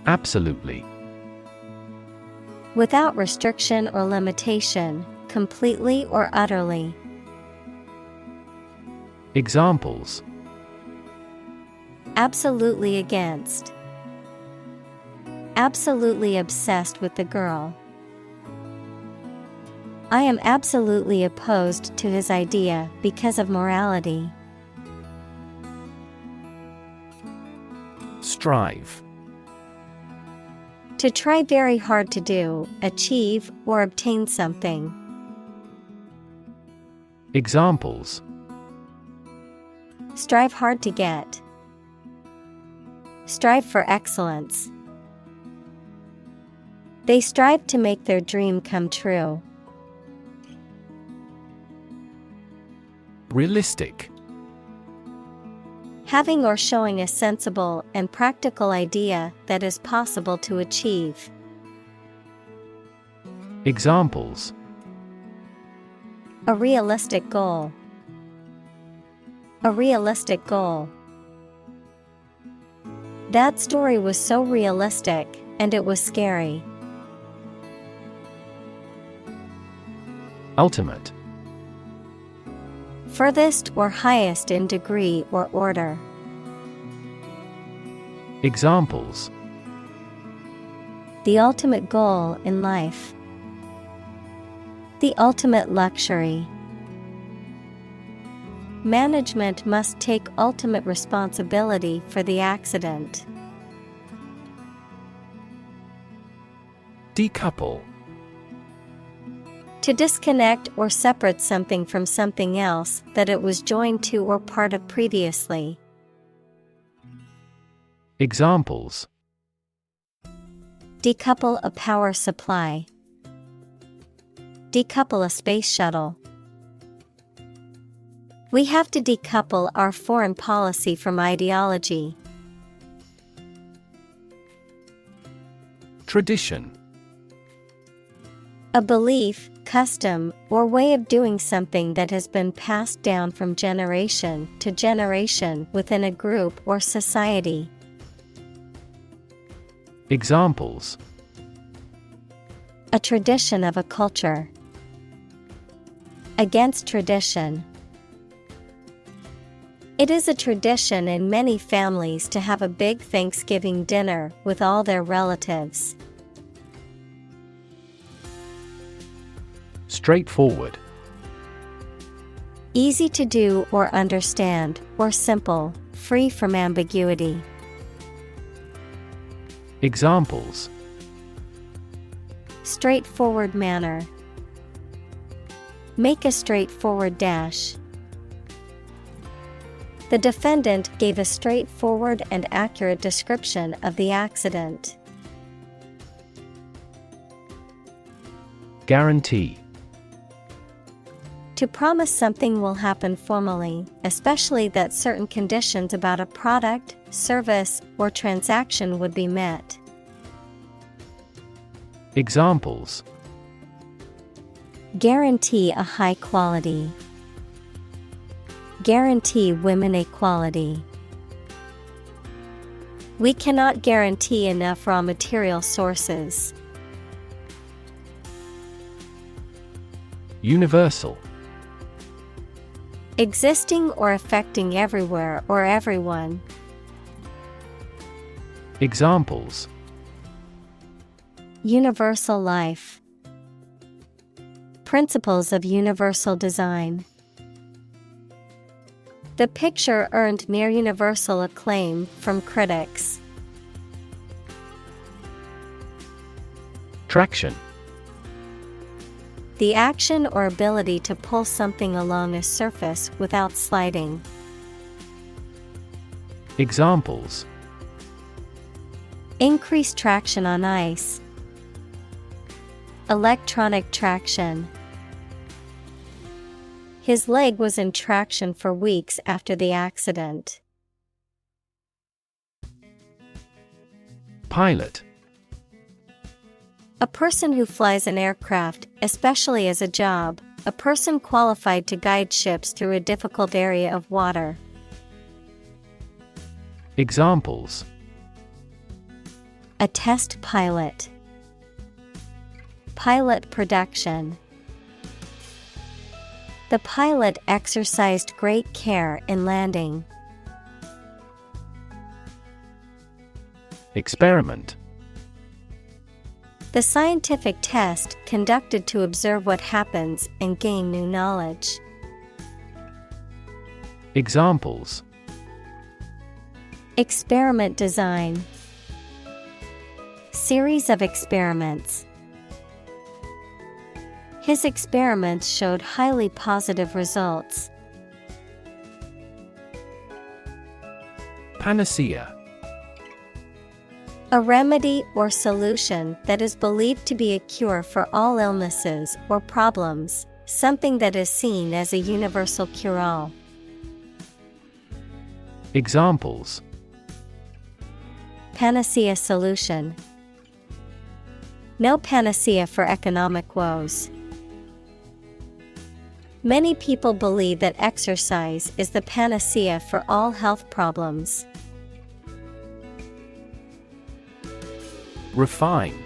Absolutely. Without restriction or limitation, completely or utterly. Examples: Absolutely against. Absolutely obsessed with the girl. I am absolutely opposed to his idea because of morality. Strive. To try very hard to do, achieve, or obtain something. Examples: Strive hard to get. Strive for excellence. They strive to make their dream come true. Realistic. Having or showing a sensible and practical idea that is possible to achieve. Examples: A realistic goal. A realistic goal. That story was so realistic, and it was scary. Ultimate. Furthest or highest in degree or order. Examples: The ultimate goal in life. The ultimate luxury. Management must take ultimate responsibility for the accident. Decouple. To disconnect or separate something from something else that it was joined to or part of previously. Examples: Decouple a power supply. Decouple a space shuttle. We have to decouple our foreign policy from ideology. Tradition. A belief, custom, or way of doing something that has been passed down from generation to generation within a group or society. Examples: A tradition of a culture. Against tradition. It is a tradition in many families to have a big Thanksgiving dinner with all their relatives. Straightforward. Easy to do or understand, or simple, free from ambiguity. Examples. Straightforward manner. Make a straightforward dash. The defendant gave a straightforward and accurate description of the accident. Guarantee. To promise something will happen formally, especially that certain conditions about a product, service, or transaction would be met. Examples. Guarantee a high quality. Guarantee women equality. We cannot guarantee enough raw material sources. Universal. Existing or affecting everywhere or everyone. Examples. Universal life. Principles of universal design. The picture earned near universal acclaim from critics. Traction. The action or ability to pull something along a surface without sliding. Examples. Increased traction on ice. Electronic traction. His leg was in traction for weeks after the accident. Pilot. A person who flies an aircraft, especially as a job, a person qualified to guide ships through a difficult area of water. Examples. A test pilot. Pilot production. The pilot exercised great care in landing. Experiment. The scientific test conducted to observe what happens and gain new knowledge. Examples. Experiment design. Series of experiments. His experiments showed highly positive results. Panacea. A remedy or solution that is believed to be a cure for all illnesses or problems, something that is seen as a universal cure-all. Examples. Panacea solution. No panacea for economic woes. Many people believe that exercise is the panacea for all health problems. Refine.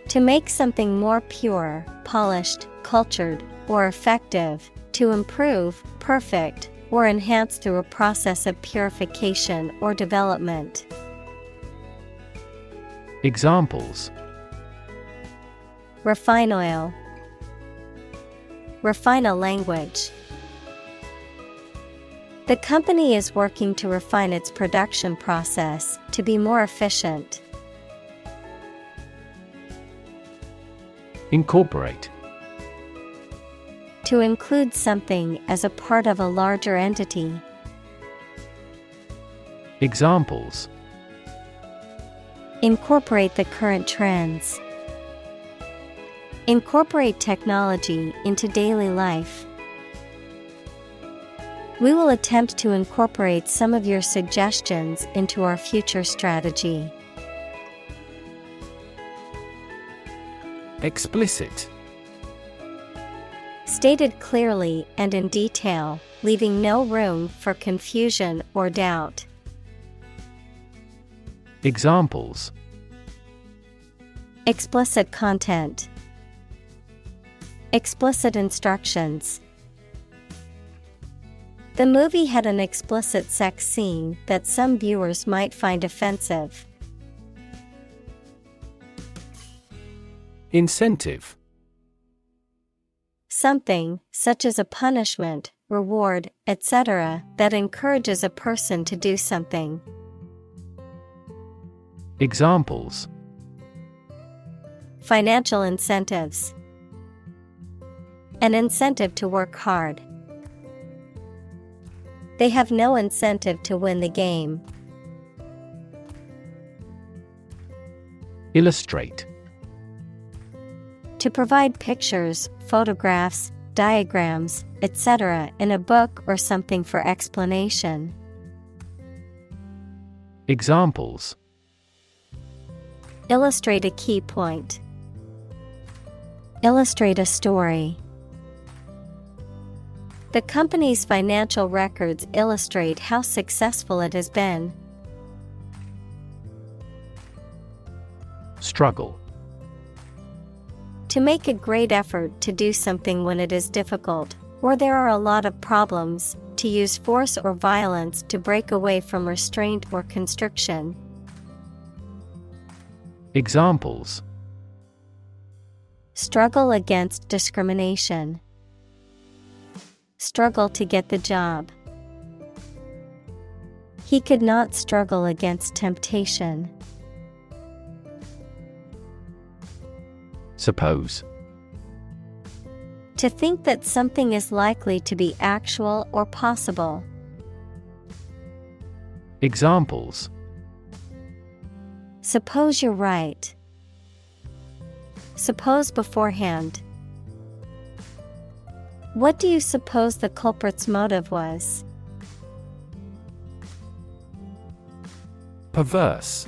To make something more pure, polished, cultured, or effective, to improve, perfect, or enhance through a process of purification or development. Examples. Refine oil. Refine a language. The company is working to refine its production process to be more efficient. Incorporate. To include something as a part of a larger entity. Examples. Incorporate the current trends. Incorporate technology into daily life. We will attempt to incorporate some of your suggestions into our future strategy. Explicit. Stated clearly and in detail, leaving no room for confusion or doubt. Examples. Explicit content. Explicit instructions. The movie had an explicit sex scene that some viewers might find offensive. Incentive. Something, such as a punishment, reward, etc., that encourages a person to do something. Examples. Financial incentives. An incentive to work hard. They have no incentive to win the game. Illustrate. To provide pictures, photographs, diagrams, etc. in a book or something for explanation. Examples. Illustrate a key point. Illustrate a story. The company's financial records illustrate how successful it has been. Struggle. To make a great effort to do something when it is difficult, or there are a lot of problems, to use force or violence to break away from restraint or constriction. Examples. Struggle against discrimination. Struggle to get the job. He could not struggle against temptation. Suppose. To think that something is likely to be actual or possible. Examples. Suppose you're right. Suppose beforehand. What do you suppose the culprit's motive was? Perverse.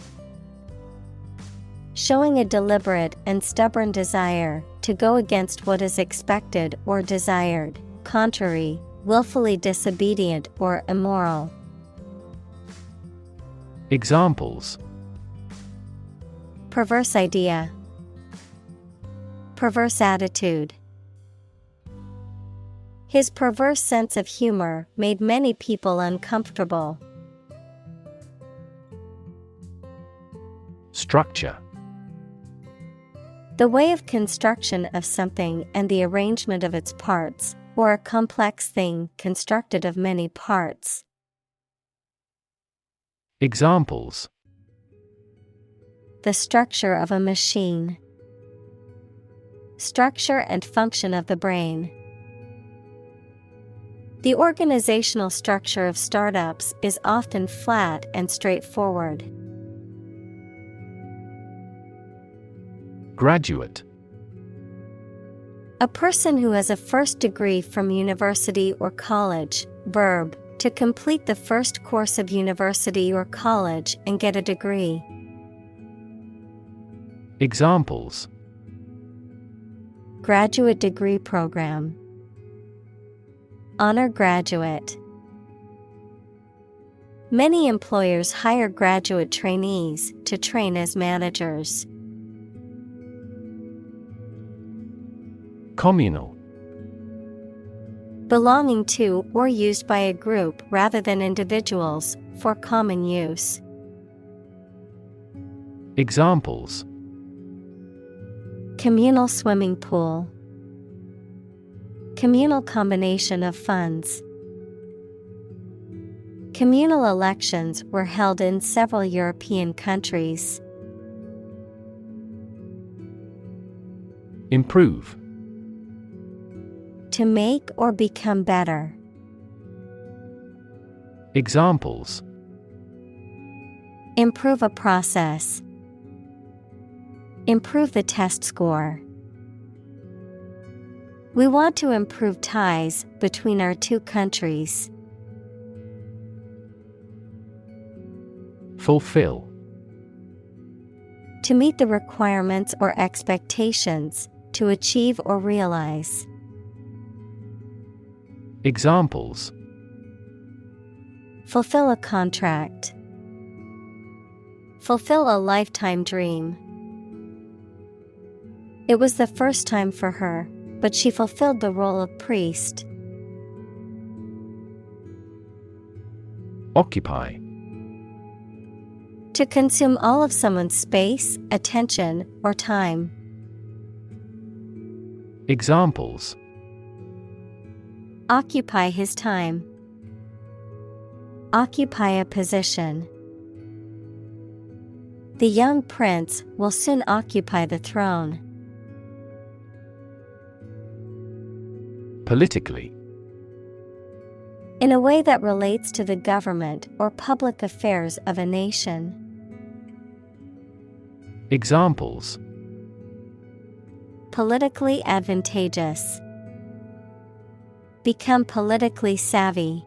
Showing a deliberate and stubborn desire to go against what is expected or desired, contrary, willfully disobedient or immoral. Examples. Perverse idea. Perverse attitude. His perverse sense of humor made many people uncomfortable. Structure. The way of construction of something and the arrangement of its parts, or a complex thing constructed of many parts. Examples. The structure of a machine. Structure and function of the brain. The organizational structure of startups is often flat and straightforward. Graduate. A person who has a first degree from university or college. Verb, to complete the first course of university or college and get a degree. Examples. Graduate degree program. Honor graduate. Many employers hire graduate trainees to train as managers. Communal. Belonging to or used by a group rather than individuals, for common use. Examples. Communal swimming pool. Communal combination of funds. Communal elections were held in several European countries. Improve. To make or become better. Examples. Improve a process. Improve the test score. We want to improve ties between our two countries. Fulfill. To meet the requirements or expectations, to achieve or realize. Examples. Fulfill a contract. Fulfill a lifetime dream. It was the first time for her, but she fulfilled the role of priest. Occupy. To consume all of someone's space, attention, or time. Examples: Occupy his time. Occupy a position. The young prince will soon occupy the throne. Politically. In a way that relates to the government or public affairs of a nation. Examples: Politically advantageous. Become politically savvy.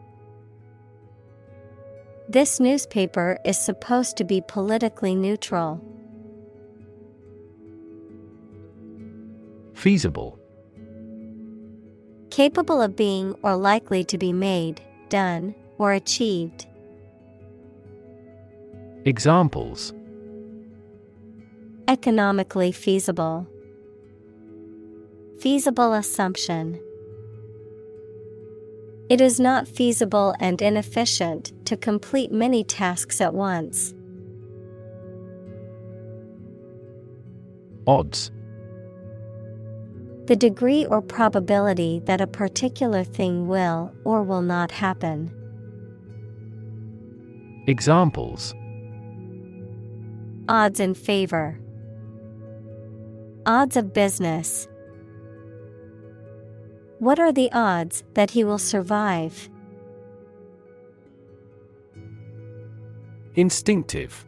This newspaper is supposed to be politically neutral. Feasible. Capable of being or likely to be made, done, or achieved. Examples: Economically feasible. Feasible assumption. It is not feasible and inefficient to complete many tasks at once. Odds. The degree or probability that a particular thing will or will not happen. Examples: Odds in favor. Odds of business. What are the odds that he will survive? Instinctive.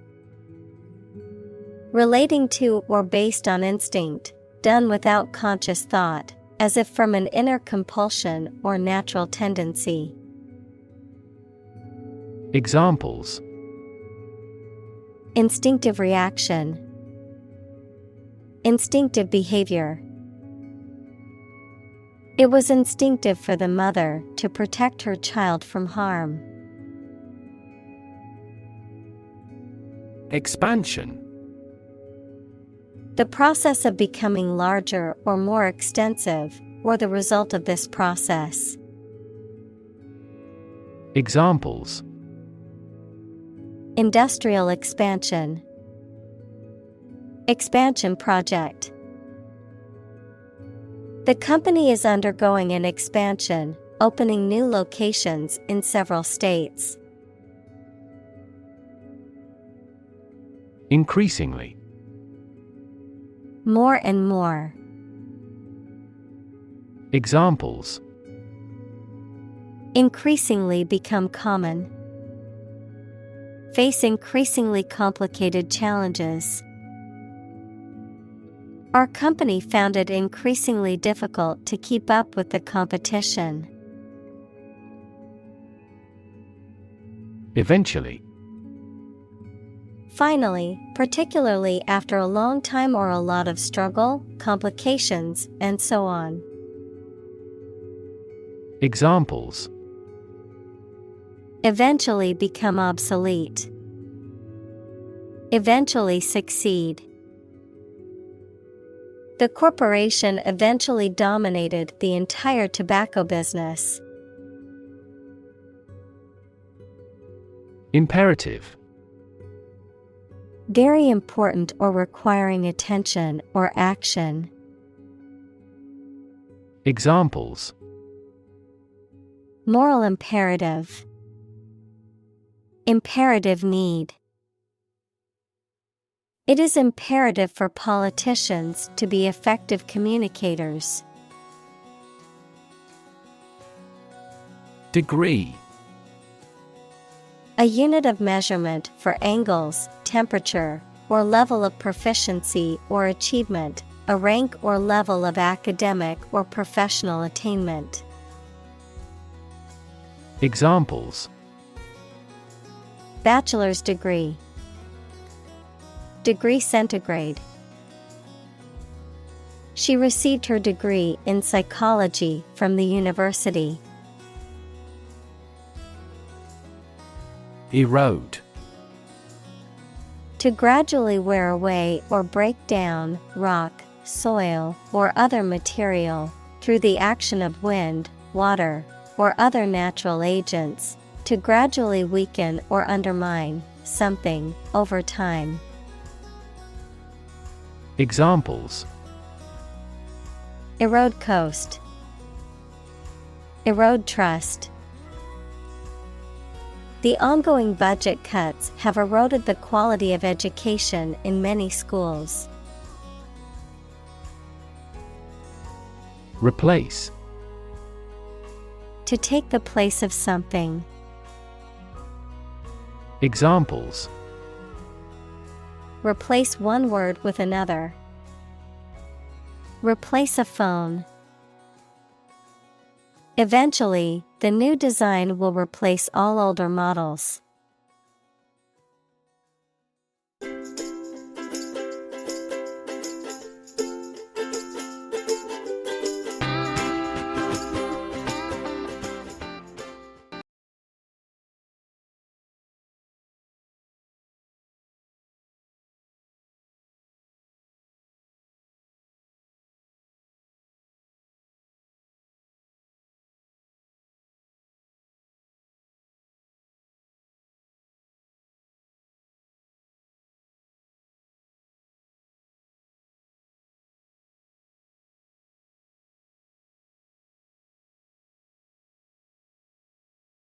Relating to or based on instinct, done without conscious thought, as if from an inner compulsion or natural tendency. Examples: Instinctive reaction. Instinctive behavior. It was instinctive for the mother to protect her child from harm. Expansion. The process of becoming larger or more extensive, or the result of this process. Examples: Industrial expansion. Expansion project. The company is undergoing an expansion, opening new locations in several states. Increasingly. More and more. Examples: Increasingly become common. Face increasingly complicated challenges. Our company found it increasingly difficult to keep up with the competition. Eventually. Finally, particularly after a long time or a lot of struggle, complications, and so on. Examples: Eventually become obsolete. Eventually succeed. The corporation eventually dominated the entire tobacco business. Imperative. Very important or requiring attention or action. Examples: Moral imperative. Imperative need. It is imperative for politicians to be effective communicators. Degree. A unit of measurement for angles, temperature, or level of proficiency or achievement, a rank or level of academic or professional attainment. Examples: Bachelor's degree. Degree centigrade. She received her degree in psychology from the university. Erode. To gradually wear away or break down rock, soil, or other material, through the action of wind, water, or other natural agents, to gradually weaken or undermine something over time. Examples: Erode coast. Erode trust. The ongoing budget cuts have eroded the quality of education in many schools. Replace. To take the place of something. Examples: Replace one word with another. Replace a phone. Eventually, the new design will replace all older models.